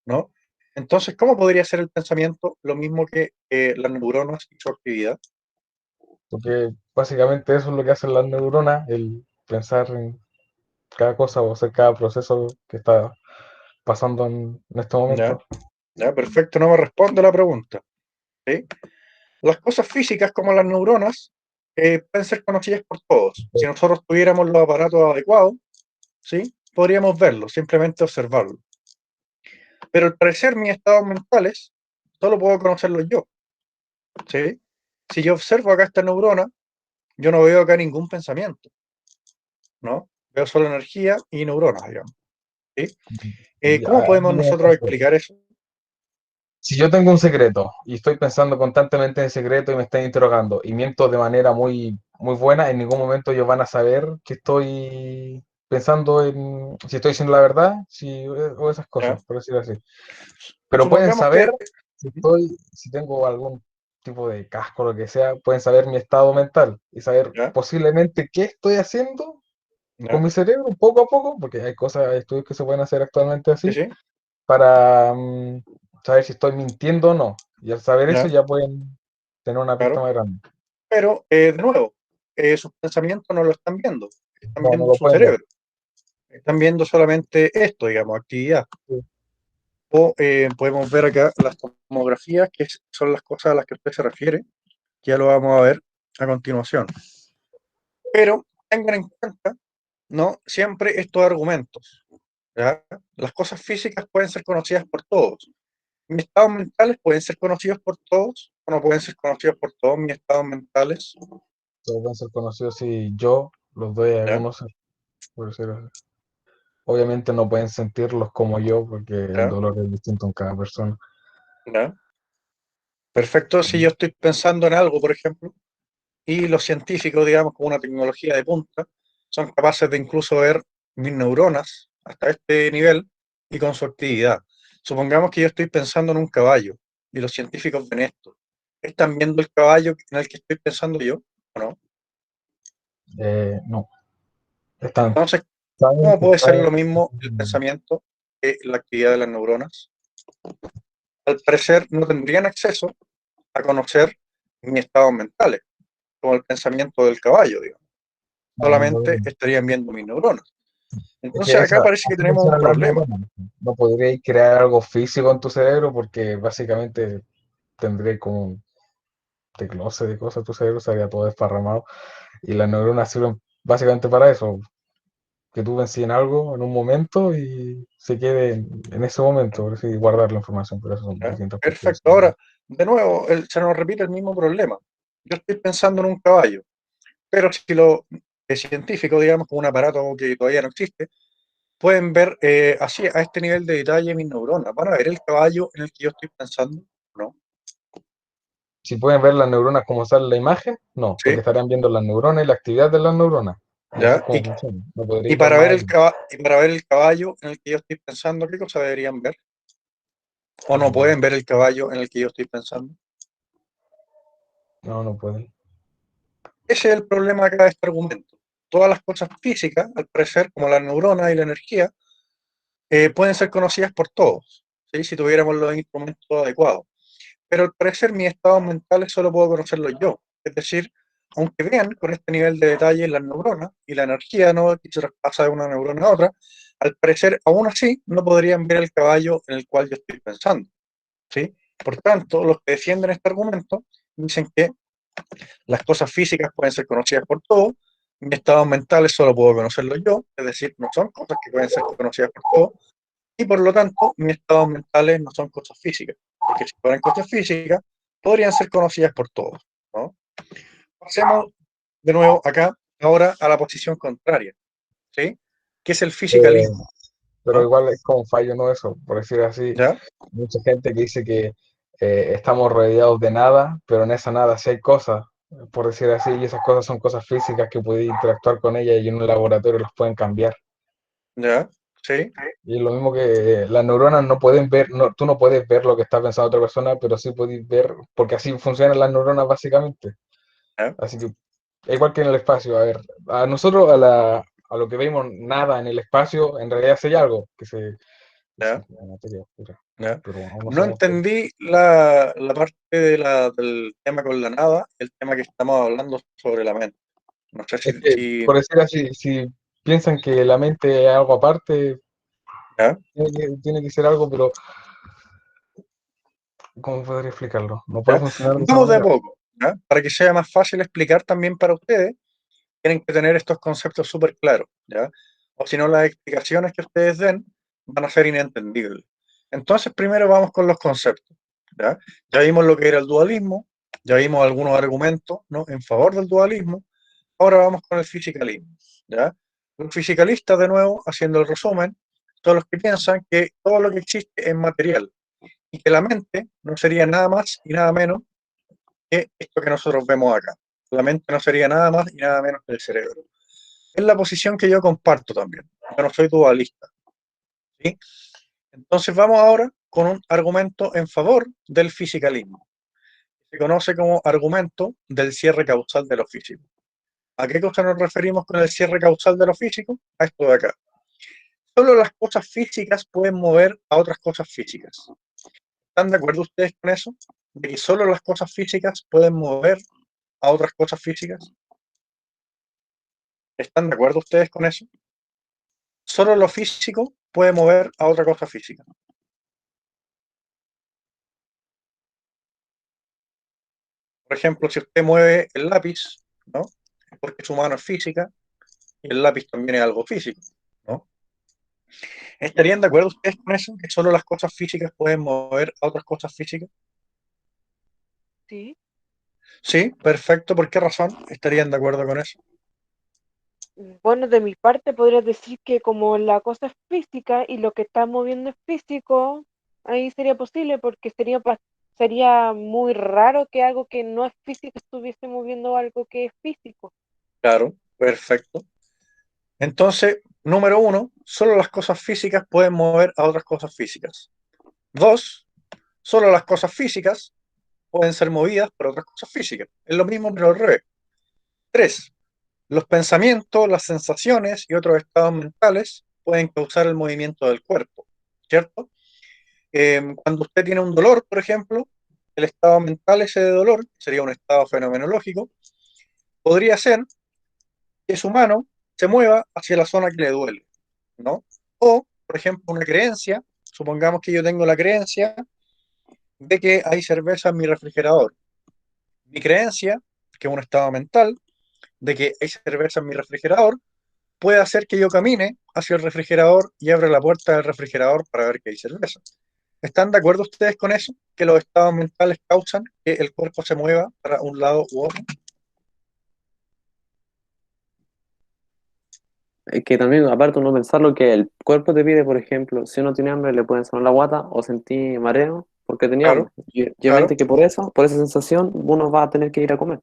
¿no? Entonces, ¿cómo podría ser el pensamiento lo mismo que las neuronas y su actividad? Porque básicamente eso es lo que hacen las neuronas, el pensar en cada cosa o hacer cada proceso que está pasando en este ¿Ya? momento. ¿Ya? Perfecto, no me responde la pregunta, ¿sí? Las cosas físicas como las neuronas pueden ser conocidas por todos. Si nosotros tuviéramos los aparatos adecuados, ¿sí? Podríamos verlo, simplemente observarlo. Pero al parecer mis estados mentales solo puedo conocerlos yo, ¿sí? Si yo observo acá esta neurona, yo no veo acá ningún pensamiento, ¿no? Veo solo energía y neuronas, digamos, ¿sí? Ya, ¿Cómo podemos dime nosotros otra cosa. explicar eso? Si yo tengo un secreto y estoy pensando constantemente en el secreto y me están interrogando y miento de manera muy, muy buena, en ningún momento ellos van a saber que estoy pensando en si estoy diciendo la verdad, o esas ¿ya? cosas, por decirlo así. Pero pueden Supongamos saber que, si tengo algún tipo de casco, lo que sea, pueden saber mi estado mental y saber ¿ya? posiblemente qué estoy haciendo con ¿Ya? mi cerebro poco a poco, porque hay estudios que se pueden hacer actualmente Sí, así, sí, para saber si estoy mintiendo o no. Y al saber eso ¿ya? ya pueden tener una pista Claro. más grande. Pero, de nuevo, sus pensamientos no lo están viendo, están No viendo lo su pueden ver. cerebro, están viendo solamente esto, digamos, actividad. Sí. O podemos ver acá las tomografías, que son las cosas a las que usted se refiere, que ya lo vamos a ver a continuación. Pero tengan en cuenta, ¿no? Siempre estos argumentos, ¿ya? Las cosas físicas pueden ser conocidas por todos. Mis estados mentales pueden ser conocidos por todos o no pueden ser conocidos por todos mis estados mentales, Todos pueden ser conocidos si yo los doy a ¿ya? conocer, por decirlo así. Obviamente no pueden sentirlos como yo, porque el ¿Ya? dolor es distinto en cada persona. ¿Ya? Perfecto, si yo estoy pensando en algo, por ejemplo, y los científicos, digamos, con una tecnología de punta, son capaces de incluso ver mis neuronas hasta este nivel y con su actividad. Supongamos que yo estoy pensando en un caballo y los científicos ven esto. ¿Están viendo el caballo en el que estoy pensando yo o no? No, están, Entonces, saben ¿cómo que puede ser saben lo mismo el pensamiento que la actividad de las neuronas? Al parecer, no tendrían acceso a conocer mis estados mentales, como el pensamiento del caballo, digamos. no, no Solamente podrían. estarían viendo mis neuronas. Es Entonces que acá parece que así tenemos un funcionan las problema. neuronas. No podríais crear algo físico en tu cerebro porque básicamente tendría como un desglose de cosas, tu cerebro estaría todo desparramado. Y las neuronas sirven básicamente para eso, que tú vencí en algo en un momento y se quede en ese momento, por así guardar la información, pero eso son ¿Ya? distintas partes del Perfecto. cerebro. Ahora, de nuevo, se nos repite el mismo problema. Yo estoy pensando en un caballo, pero si los científicos, digamos, con un aparato que todavía no existe, pueden ver así, a este nivel de detalle mis neuronas. ¿Van a ver el caballo en el que yo estoy pensando? ¿No? Si pueden ver las neuronas como sale en la imagen, no, porque ¿Sí? estarían viendo las neuronas y la actividad de las neuronas. Así es ¿Ya? como funciona. No Y podríais ver para ver más el allá. y para ver el caballo en el que yo estoy pensando, ¿qué cosa deberían ver? ¿O no Mm, pueden ver el caballo en el que yo estoy pensando? No, no pueden. Ese es el problema acá de este argumento. Todas las cosas físicas, al parecer, como las neuronas y la energía, pueden ser conocidas por todos, ¿sí? Si tuviéramos los instrumentos adecuados. Pero al parecer mis estados mentales solo puedo conocerlos yo. Es decir, aunque vean con este nivel de detalle las neuronas y la energía, ¿no?, que se traspasa de una neurona a otra, al parecer aún así no podrían ver el caballo en el cual yo estoy pensando, ¿sí? Por tanto, los que defienden este argumento dicen que las cosas físicas pueden ser conocidas por todos, mis estados mentales solo puedo conocerlos yo, es decir, no son cosas que pueden ser conocidas por todos, y por lo tanto mis estados mentales no son cosas físicas, porque si fueran cosas físicas, podrían ser conocidas por todos, ¿no? Pasemos de nuevo acá, ahora a la posición contraria, ¿sí? Que es el Eh, fisicalismo, pero ¿no? igual es como fallo, ¿no? Eso, por decir así, ¿Ya? mucha gente que dice que estamos rodeados de nada, pero en esa nada sí hay cosas, por decir así, y esas cosas son cosas físicas que puedes interactuar con ellas y en un laboratorio las pueden cambiar. ¿Ya? ¿Sí? Y es lo mismo que las neuronas no pueden ver, no, tú no puedes ver lo que está pensando otra persona, pero sí puedes ver, porque así funcionan las neuronas básicamente. ¿Ya? Así que es igual que en el espacio, a ver, a nosotros, a lo que vemos nada en el espacio, en realidad sí hay algo que sí, ¿Ya? la materia oscura, ¿Ya? pero aún no No sabemos qué. entendí la parte del tema con la nada, el tema que estamos hablando sobre la mente. No sé Es que, si por decir así, si piensan que la mente es algo aparte, ¿ya? tiene que ser algo, pero ¿cómo podría explicarlo? No puede ¿Ya? funcionar de esa Vamos de a manera. poco, ¿ya? Para que sea más fácil explicar también para ustedes, tienen que tener estos conceptos súper claros, ¿ya? O si no, las explicaciones que ustedes den van a ser inentendibles. Entonces, primero vamos con los conceptos, ¿ya? Ya vimos lo que era el dualismo, ya vimos algunos argumentos, ¿no?, en favor del dualismo. Ahora vamos con el fisicalismo, ¿ya? Los fisicalistas, de nuevo, haciendo el resumen, son los que piensan que todo lo que existe es material y que la mente no sería nada más y nada menos que esto que nosotros vemos acá. La mente no sería nada más y nada menos que el cerebro. es la posición que yo comparto también. Yo no soy dualista, ¿sí? Entonces vamos ahora con un argumento en favor del fisicalismo. Se conoce como argumento del cierre causal de lo físico. ¿A qué cosa nos referimos con el cierre causal de lo físico? A esto de acá. Solo las cosas físicas pueden mover a otras cosas físicas. ¿Están de acuerdo ustedes con eso? De que solo las cosas físicas pueden mover a otras cosas físicas. ¿Están de acuerdo ustedes con eso? Solo lo físico puede mover a otra cosa física. Por ejemplo, si usted mueve el lápiz, ¿no? Porque su mano es física y el lápiz también es algo físico, ¿no? ¿Estarían de acuerdo ustedes con eso? Que solo las cosas físicas pueden mover a otras cosas físicas. Sí. Sí, perfecto. ¿Por qué razón estarían de acuerdo con eso? Bueno, de mi parte podría decir que como la cosa es física y lo que está moviendo es físico, ahí sería posible porque sería muy raro que algo que no es físico estuviese moviendo algo que es físico. Claro, perfecto. Entonces, número uno, solo las cosas físicas pueden mover a otras cosas físicas. Dos, solo las cosas físicas pueden ser movidas por otras cosas físicas. Es lo mismo, pero al revés. Tres, los pensamientos, las sensaciones y otros estados mentales pueden causar el movimiento del cuerpo, ¿cierto? Cuando usted tiene un dolor, por ejemplo, el estado mental ese de dolor, sería un estado fenomenológico, podría ser que su mano se mueva hacia la zona que le duele, ¿no? O, por ejemplo, una creencia, supongamos que yo tengo la creencia de que hay cerveza en mi refrigerador. Mi creencia, que es un estado mental, de que hay cerveza en mi refrigerador, puede hacer que yo camine hacia el refrigerador y abra la puerta del refrigerador para ver que hay cerveza. ¿Están de acuerdo ustedes con eso? Que los estados mentales causan que el cuerpo se mueva para un lado u otro. Es que también, aparte, uno pensar lo que el cuerpo te pide, por ejemplo, si uno tiene hambre, le pueden sonar la guata o sentir mareo porque tenía Claro, hambre. Y claro, obviamente que por eso, por esa sensación, uno va a tener que ir a comer.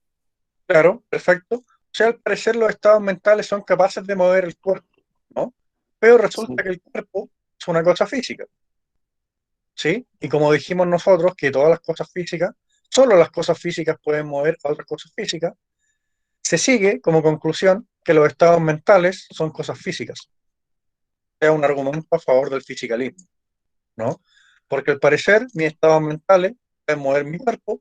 claro, perfecto. O sea, al parecer los estados mentales son capaces de mover el cuerpo, ¿no? Pero resulta Sí. que el cuerpo es una cosa física, ¿sí? Y como dijimos nosotros, que todas las cosas físicas, solo las cosas físicas pueden mover a otras cosas físicas, se sigue como conclusión que los estados mentales son cosas físicas. Es un argumento a favor del fisicalismo, ¿no? Porque al parecer mis estados mentales pueden mover mi cuerpo,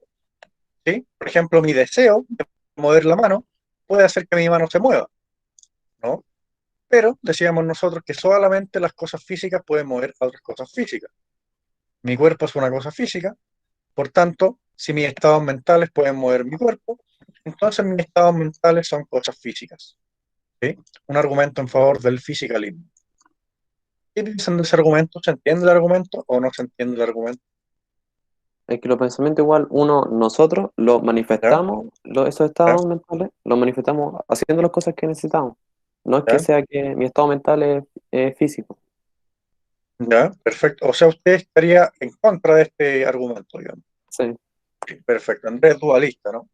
¿sí? Por ejemplo, mi deseo de mover la mano puede hacer que mi mano se mueva, ¿no? Pero decíamos nosotros que solamente las cosas físicas pueden mover a otras cosas físicas. Mi cuerpo es una cosa física, por tanto, si mis estados mentales pueden mover mi cuerpo, entonces mis estados mentales son cosas físicas, ¿sí? Un argumento en favor del fisicalismo. ¿Qué piensan de ese argumento? ¿Se entiende el argumento o no se entiende el argumento? Es que los pensamientos igual, nosotros los ¿Ya? manifestamos, esos ¿Ya? estados mentales, los manifestamos haciendo las cosas que necesitamos. No es que ¿Ya? sea que mi estado mental es físico. ¿Ya? Perfecto. O sea, usted estaría en contra de este argumento, digamos. Sí, Sí, perfecto. Andrés es dualista, ¿no?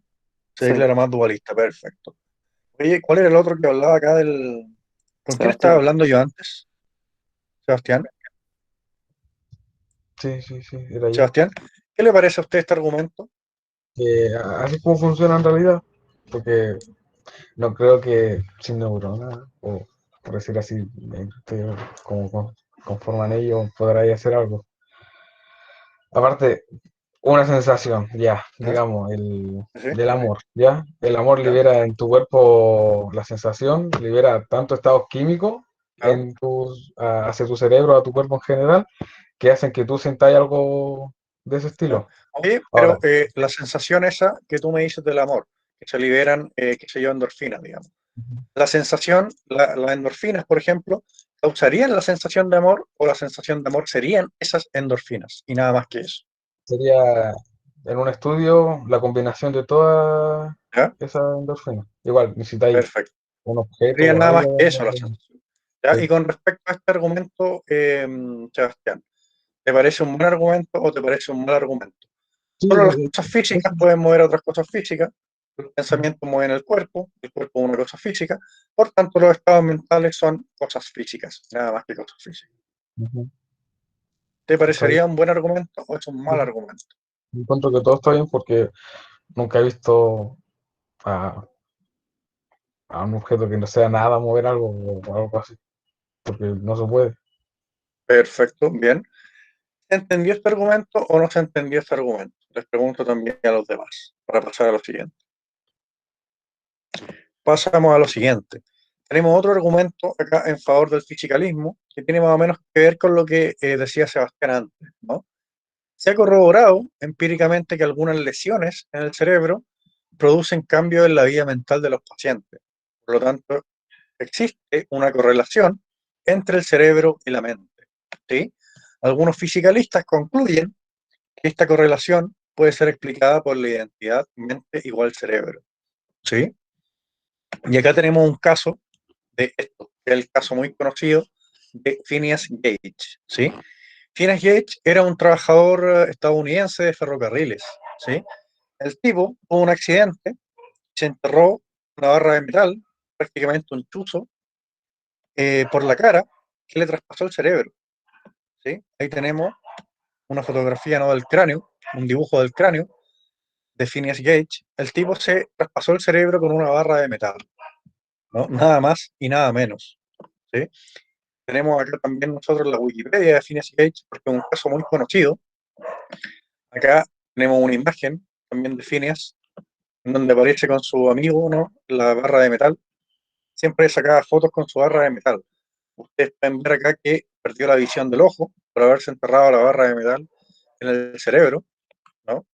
Se sí, declara más dualista, perfecto. Oye, ¿cuál era el otro que hablaba acá del... ¿Con quién estaba Sebastián. hablando yo antes? Sebastián. Sí, sí, sí, era yo. Sebastián, ¿qué le parece a usted este argumento? Así es como funciona en realidad, porque no creo que sin neuronas, o por decir así, como conforman ellos, podráis hacer algo. Aparte, una sensación, ya, ¿Ya? digamos, ¿Sí? del amor, ya. El amor ¿Ya? libera en tu cuerpo la sensación, libera tanto estados químicos ¿Ya? hacia tu cerebro, a tu cuerpo en general, que hacen que tú sintáis algo de ese ¿Ya? estilo. Oye, Ahora, pero la sensación esa que tú me dices del amor, que se liberan, qué sé yo, endorfinas, digamos. La sensación, las endorfinas, por ejemplo, ¿causarían la sensación de amor o la sensación de amor serían esas endorfinas y nada más que eso? sería en un estudio la combinación de todas ¿Ya? esas endorfinas. Igual, necesitáis Perfecto. un objeto Serían o nada más algo. que eso la sensación. ¿Ya? Y Sí. con respecto a este argumento, Sebastián, ¿te parece un buen argumento o te parece un mal argumento? Sí, Solo las cosas físicas pueden mover a otras cosas físicas, Los pensamientos mueven el cuerpo es una cosa física, por tanto los estados mentales son cosas físicas, nada más que cosas físicas. Ujú. ¿Te Está bien. parecería un buen argumento o es un mal Sí. argumento? Encuentro que todo está bien porque nunca he visto a, a un objeto que no sea nada mover algo o algo así, porque no se puede. Perfecto, bien. ¿Se entendió este argumento o no se entendió este argumento? Les pregunto también a los demás, para pasar a lo siguiente. Pasamos a lo siguiente. Tenemos otro argumento acá en favor del fisicalismo, que tiene más o menos que ver con lo que decía Sebastián antes, ¿no? Se ha corroborado empíricamente que algunas lesiones en el cerebro producen cambios en la vida mental de los pacientes. Por lo tanto, existe una correlación entre el cerebro y la mente, ¿sí? Algunos fisicalistas concluyen que esta correlación puede ser explicada por la identidad mente igual cerebro, ¿sí? Y acá tenemos un caso de esto, que es el caso muy conocido de Phineas Gage, ¿sí? Phineas Gage era un trabajador estadounidense de ferrocarriles, ¿sí? El tipo tuvo un accidente, se enterró una barra de metal, prácticamente un chuzo, por la cara, que le traspasó el cerebro, ¿sí? Ahí tenemos una fotografía, ¿no?, del cráneo, un dibujo del cráneo de Phineas Gage. El tipo se traspasó el cerebro con una barra de metal, ¿no? Nada más y nada menos, ¿sí? Tenemos acá también nosotros la Wikipedia de Phineas Gage, porque es un caso muy conocido. Acá tenemos una imagen también de Phineas, en donde aparece con su amigo, ¿no?, la barra de metal. Siempre sacaba fotos con su barra de metal. Ustedes pueden ver acá que perdió la visión del ojo por haberse enterrado la barra de metal en el cerebro, ¿no?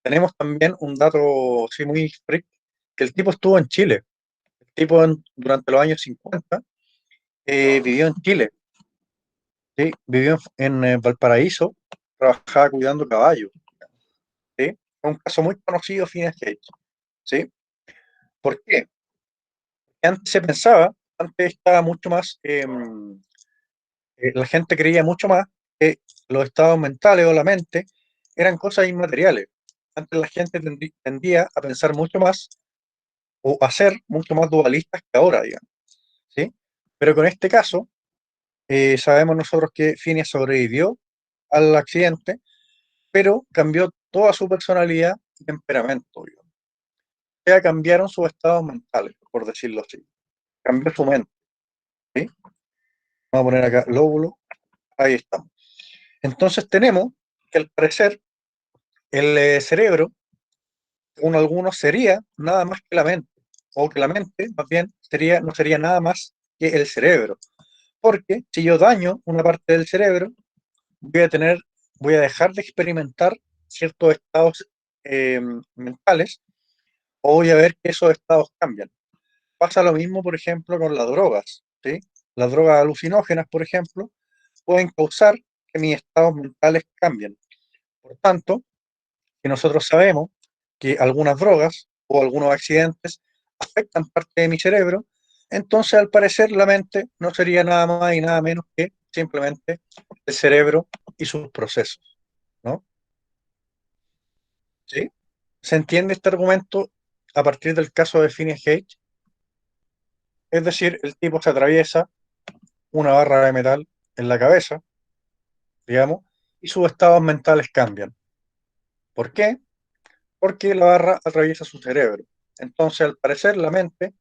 Tenemos también un dato, sí, muy freak, que el tipo estuvo en Chile. El tipo durante los años 50 vivió en Chile, ¿sí? Vivió en Valparaíso, trabajaba cuidando caballos, ¿sí? Es un caso muy conocido, Phineas Gage, ¿sí? ¿Por qué? Antes se pensaba, antes estaba mucho más, la gente creía mucho más que los estados mentales o la mente eran cosas inmateriales. Antes la gente tendía a pensar mucho más o a ser mucho más dualistas que ahora, digamos, ¿sí? Pero con este caso, sabemos nosotros que Phineas sobrevivió al accidente, pero cambió toda su personalidad y temperamento, digamos. O sea, cambiaron sus estados mentales, por decirlo así. Cambió su mente, ¿sí? Vamos a poner acá lóbulo, ahí estamos. Entonces tenemos que al parecer el cerebro, según algunos, sería nada más que la mente, o que la mente, más bien, no sería nada más que el cerebro. Porque si yo daño una parte del cerebro, voy a tener, voy a dejar de experimentar ciertos estados mentales, o voy a ver que esos estados cambian. Pasa lo mismo, por ejemplo, con las drogas, ¿sí? Las drogas alucinógenas, por ejemplo, pueden causar que mis estados mentales cambien. Por tanto, que nosotros sabemos que algunas drogas o algunos accidentes afectan parte de mi cerebro, entonces al parecer la mente no sería nada más y nada menos que simplemente el cerebro y sus procesos, ¿no? ¿Sí? ¿Se entiende este argumento a partir del caso de Phineas Gage? Es decir, el tipo se atraviesa una barra de metal en la cabeza, digamos, y sus estados mentales cambian. ¿Por qué? Porque la barra atraviesa su cerebro. Entonces, al parecer, la mente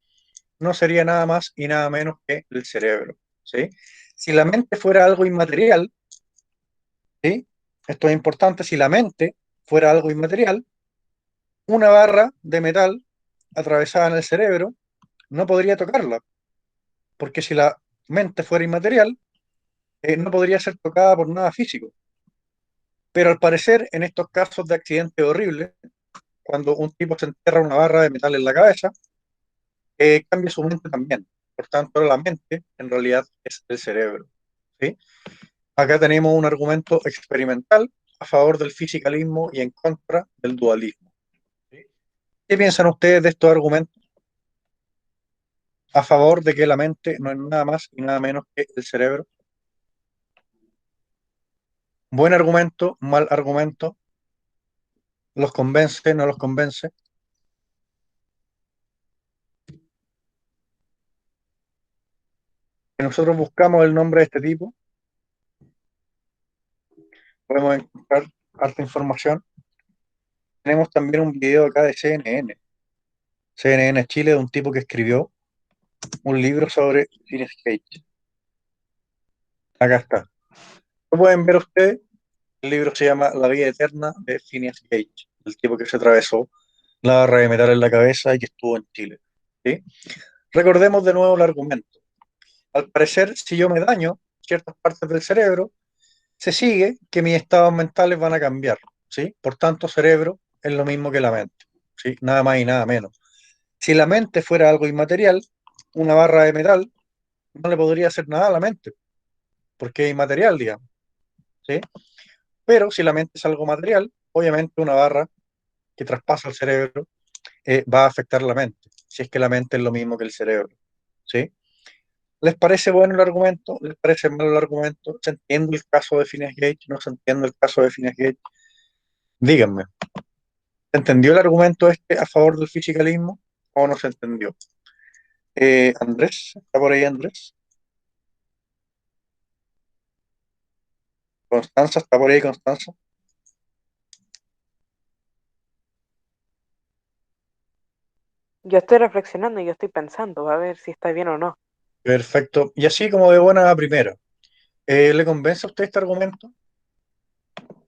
no sería nada más y nada menos que el cerebro, ¿sí? Si la mente fuera algo inmaterial, ¿sí? Esto es importante, si la mente fuera algo inmaterial, una barra de metal atravesada en el cerebro no podría tocarla, porque si la mente fuera inmaterial, no podría ser tocada por nada físico. Pero al parecer, en estos casos de accidentes horribles, cuando un tipo se entierra una barra de metal en la cabeza, cambia su mente también. Por tanto, la mente en realidad es el cerebro, ¿sí? Acá tenemos un argumento experimental a favor del fisicalismo y en contra del dualismo, ¿sí? ¿Qué piensan ustedes de estos argumentos a favor de que la mente no es nada más y nada menos que el cerebro? ¿Buen argumento? ¿Mal argumento? ¿Los convence? ¿No los convence? nosotros buscamos el nombre de este tipo, podemos encontrar harta información. Tenemos también un video acá de CNN Chile, de un tipo que escribió un libro sobre Phineas Gage. Acá está. Lo pueden ver ustedes. El libro se llama La vida eterna de Phineas Gage, el tipo que se atravesó la barra de metal en la cabeza y que estuvo en Chile. ¿Sí? Recordemos de nuevo el argumento. Al parecer, si yo me daño ciertas partes del cerebro, se sigue que mis estados mentales van a cambiar. ¿Sí? Por tanto, cerebro es lo mismo que la mente. ¿Sí? Nada más y nada menos. Si la mente fuera algo inmaterial, una barra de metal no le podría hacer nada a la mente, porque es inmaterial, digamos. ¿Sí? Pero si la mente es algo material, obviamente una barra que traspasa el cerebro va a afectar la mente, si es que la mente es lo mismo que el cerebro. ¿Sí? ¿Les parece bueno el argumento? ¿Les parece malo el argumento? ¿Se entiende el caso de Phineas Gage? ¿No se entiende el caso de Phineas Gage? Díganme, ¿se entendió el argumento este a favor del fisicalismo o no se entendió? Andrés, ¿está por ahí Andrés? Constanza, ¿está por ahí Constanza? Yo estoy reflexionando y yo estoy pensando a ver si está bien o no. Perfecto. Y así como de buena a primera, ¿le convence a usted este argumento?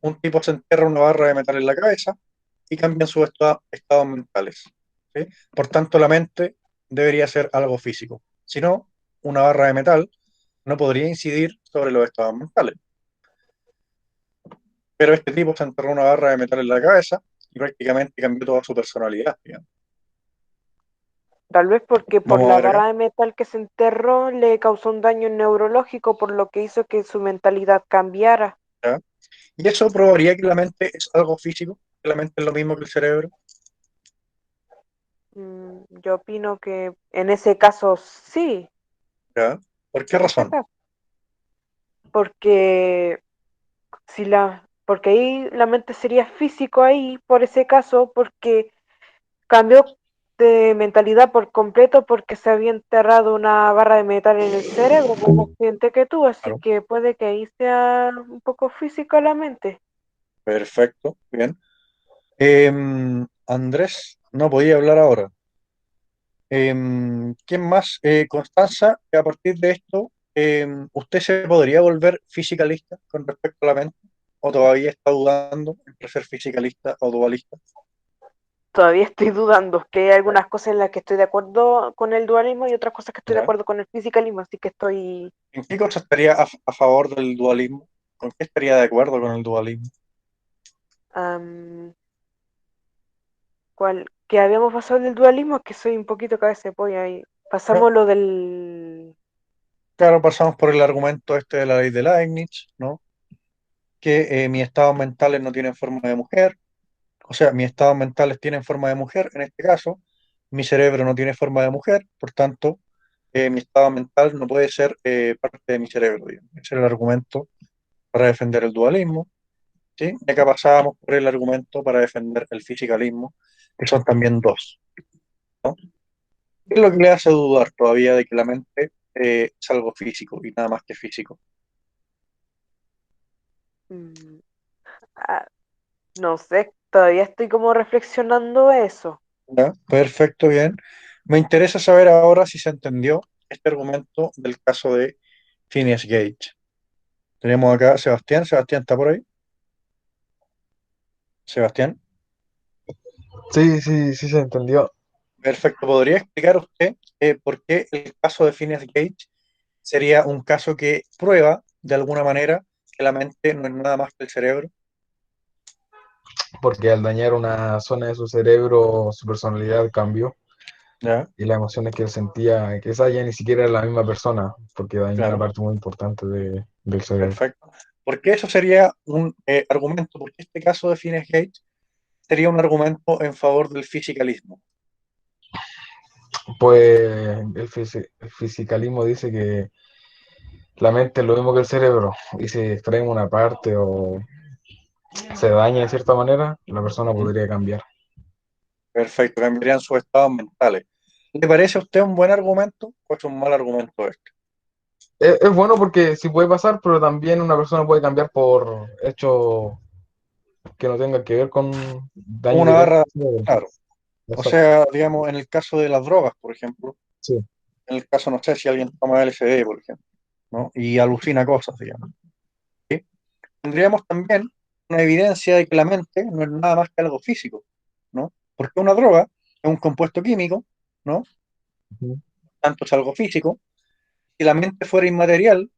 Un tipo se entierra una barra de metal en la cabeza y cambian sus estados mentales. ¿Sí? Por tanto, la mente debería ser algo físico. Si no, una barra de metal no podría incidir sobre los estados mentales. Pero este tipo se enterró una barra de metal en la cabeza y prácticamente cambió toda su personalidad, digamos. Tal vez porque por Vamos a la ver acá. barra de metal que se enterró le causó un daño neurológico, por lo que hizo que su mentalidad cambiara. ¿Ya? Y eso probaría que la mente es algo físico, que la mente es lo mismo que el cerebro. Yo opino que en ese caso sí, ¿Ya? ¿Por qué en ese razón? caso, porque porque ahí la mente sería físico ahí, por ese caso, porque cambió de mentalidad por completo porque se había enterrado una barra de metal en el cerebro por un accidente que tuvo, así Claro. que puede que ahí sea un poco físico la mente. Perfecto, bien. Andrés, no podía hablar ahora. ¿Quién más? Constanza, que a partir de esto, ¿usted se podría volver fisicalista con respecto a la mente? ¿O todavía está dudando entre ser fisicalista o dualista? Todavía estoy dudando, que hay algunas cosas en las que estoy de acuerdo con el dualismo y otras cosas que estoy de ¿Ya? acuerdo con el fisicalismo, así que estoy... ¿En qué cosa estaría a favor del dualismo? ¿Con qué estaría de acuerdo con el dualismo? am, que habíamos pasado del dualismo, que soy un poquito cabeza de pollo ahí. No, Pasamos lo del... claro, pasamos por el argumento este de la ley de Leibniz, ¿no? Que mis estados mentales no tienen forma de mujer, o sea, mis estados mentales tienen forma de mujer, en este caso, mi cerebro no tiene forma de mujer, por tanto, mi estado mental no puede ser parte de mi cerebro, digamos. Ese es el argumento para defender el dualismo, ¿sí? Y acá pasábamos por el argumento para defender el fisicalismo, que son también dos, ¿no? ¿Qué es lo que le hace dudar todavía de que la mente es algo físico y nada más que físico? mm, ah, no sé, todavía estoy como reflexionando eso. ¿Ya? Perfecto, bien. Me interesa saber ahora si se entendió este argumento del caso de Phineas Gage. Tenemos acá a Sebastián. Sebastián, ¿está por ahí? Sebastián. Sí, sí, sí se entendió. Perfecto. ¿Podría explicar usted por qué el caso de Phineas Gage sería un caso que prueba de alguna manera que la mente no es nada más que el cerebro? Porque al dañar una zona de su cerebro, su personalidad cambió ¿Ya? y las emociones que él sentía, que esa ya ni siquiera era la misma persona, porque dañó una Claro. parte muy importante del cerebro. Perfecto. ¿Por qué eso sería un argumento? Porque este caso de Phineas Gage sería un argumento en favor del fisicalismo. Pues el fisicalismo dice que la mente es lo mismo que el cerebro, y si extraemos una parte o se daña de cierta manera, la persona ¿Mm? podría cambiar. Perfecto, cambiarían sus estados mentales. ¿Le parece a usted un buen argumento o es un mal argumento este? Es bueno porque sí puede pasar, pero también una persona puede cambiar por hechos que no tengan que ver con daño Una directo barra, al cerebro. claro. O Exacto. sea, digamos, en el caso de las drogas, por ejemplo, Sí, en el caso, no sé, si alguien toma LSD, por ejemplo, ¿no? Y alucina cosas, digamos. ¿Sí? Tendríamos también una evidencia de que la mente no es nada más que algo físico, ¿no? Porque una droga es un compuesto químico, ¿no? ujú, Tanto es algo físico. Si la mente fuera inmaterial,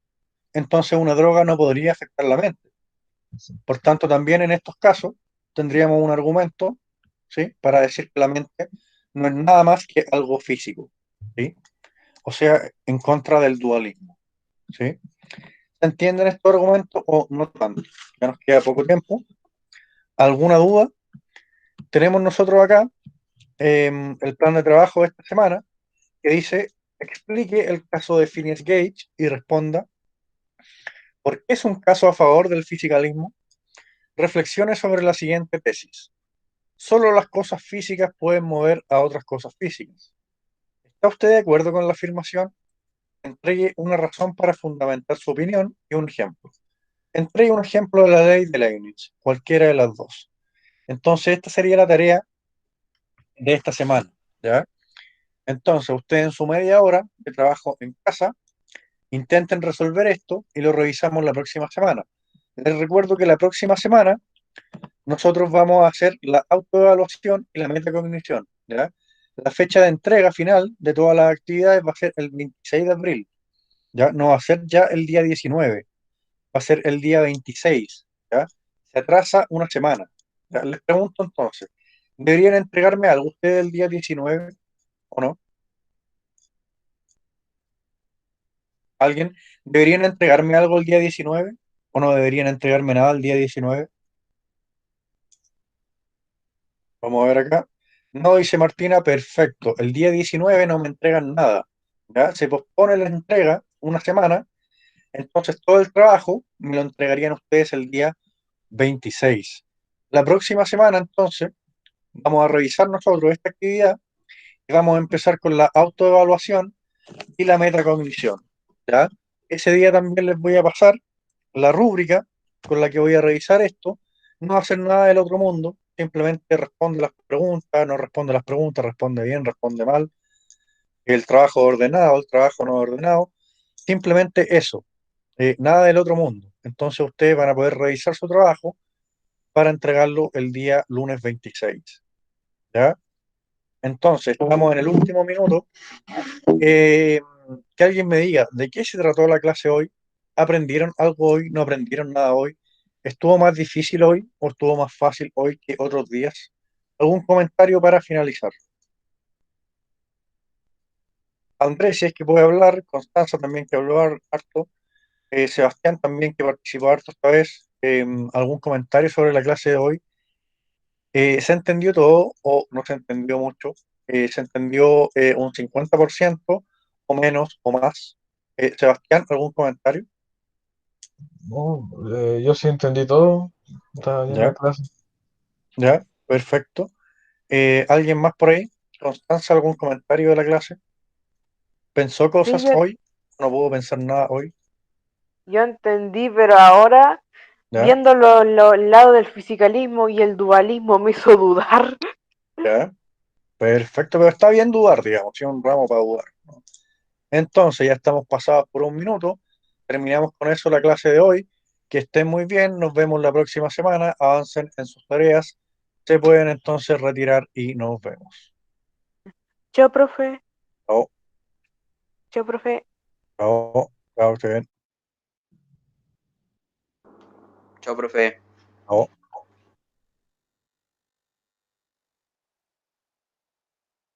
entonces una droga no podría afectar la mente. sí, Por tanto, también en estos casos tendríamos un argumento, ¿sí? Para decir que la mente no es nada más que algo físico, ¿sí? O sea, en contra del dualismo, ¿sí? ¿Se entienden estos argumentos o no tanto? Ya nos queda poco tiempo. ¿Alguna duda? Tenemos nosotros acá el plan de trabajo de esta semana que dice, explique el caso de Phineas Gage y responda, ¿por qué es un caso a favor del fisicalismo? Reflexione sobre la siguiente tesis. Solo las cosas físicas pueden mover a otras cosas físicas. ¿Está usted de acuerdo con la afirmación? Entregue una razón para fundamentar su opinión y un ejemplo. Entregue un ejemplo de la ley de Leibniz, cualquiera de las dos. Entonces, esta sería la tarea de esta semana, ¿ya? Entonces, ustedes en su media hora de trabajo en casa, intenten resolver esto y lo revisamos la próxima semana. Les recuerdo que la próxima semana nosotros vamos a hacer la autoevaluación y la metacognición, ¿ya? La fecha de entrega final de todas las actividades va a ser el 26 de abril, ¿ya? No va a ser ya el día 19, va a ser el día 26, ¿ya? Se atrasa una semana. ¿Ya? Les pregunto entonces, ¿deberían entregarme algo ustedes el día 19 o no? ¿Alguien? ¿Deberían entregarme algo el día 19 o no deberían entregarme nada el día 19? Vamos a ver acá. No, dice Martina, perfecto. El día 19 no me entregan nada. ¿Ya? Se pospone la entrega una semana, entonces todo el trabajo me lo entregarían ustedes el día 26. La próxima semana, entonces, vamos a revisar nosotros esta actividad y vamos a empezar con la autoevaluación y la metacognición. ¿Ya? Ese día también les voy a pasar la rúbrica con la que voy a revisar esto. No hacer nada del otro mundo, simplemente responde las preguntas, no responde las preguntas, responde bien, responde mal, el trabajo ordenado, el trabajo no ordenado, simplemente eso, nada del otro mundo. Entonces ustedes van a poder revisar su trabajo para entregarlo el día lunes 26. ¿Ya? Entonces, estamos en el último minuto. Eh, que alguien me diga de qué se trató la clase hoy. ¿Aprendieron algo hoy? ¿No aprendieron nada hoy? ¿Estuvo más difícil hoy o estuvo más fácil hoy que otros días? ¿Algún comentario para finalizar? Andrés, si es que puede hablar, Constanza también que habló harto, Sebastián también que participó harto esta vez. ¿Algún comentario sobre la clase de hoy? ¿Se entendió todo o no se entendió mucho? ¿Se entendió un 50% o menos o más? Sebastián, ¿algún comentario? no, yo sí entendí todo. Está bien la Ya, clase. ya, perfecto. ¿Alguien más por ahí? Constanza, ¿algún comentario de la clase? ¿Pensó Sí, cosas hoy? No pudo pensar nada hoy. yo entendí, pero ahora, Ya, viendo el lado del fisicalismo y el dualismo, me hizo dudar. ya, perfecto, pero está bien dudar, digamos, si es un ramo para dudar, ¿no? Entonces, ya estamos pasados por un minuto. Terminamos con eso la clase de hoy. Que estén muy bien, nos vemos la próxima semana. Avancen en sus tareas. Se pueden entonces retirar y nos vemos. Chao, profe. Chao, Chao, profe. chao, chao, esté bien. Chao, profe. Chao.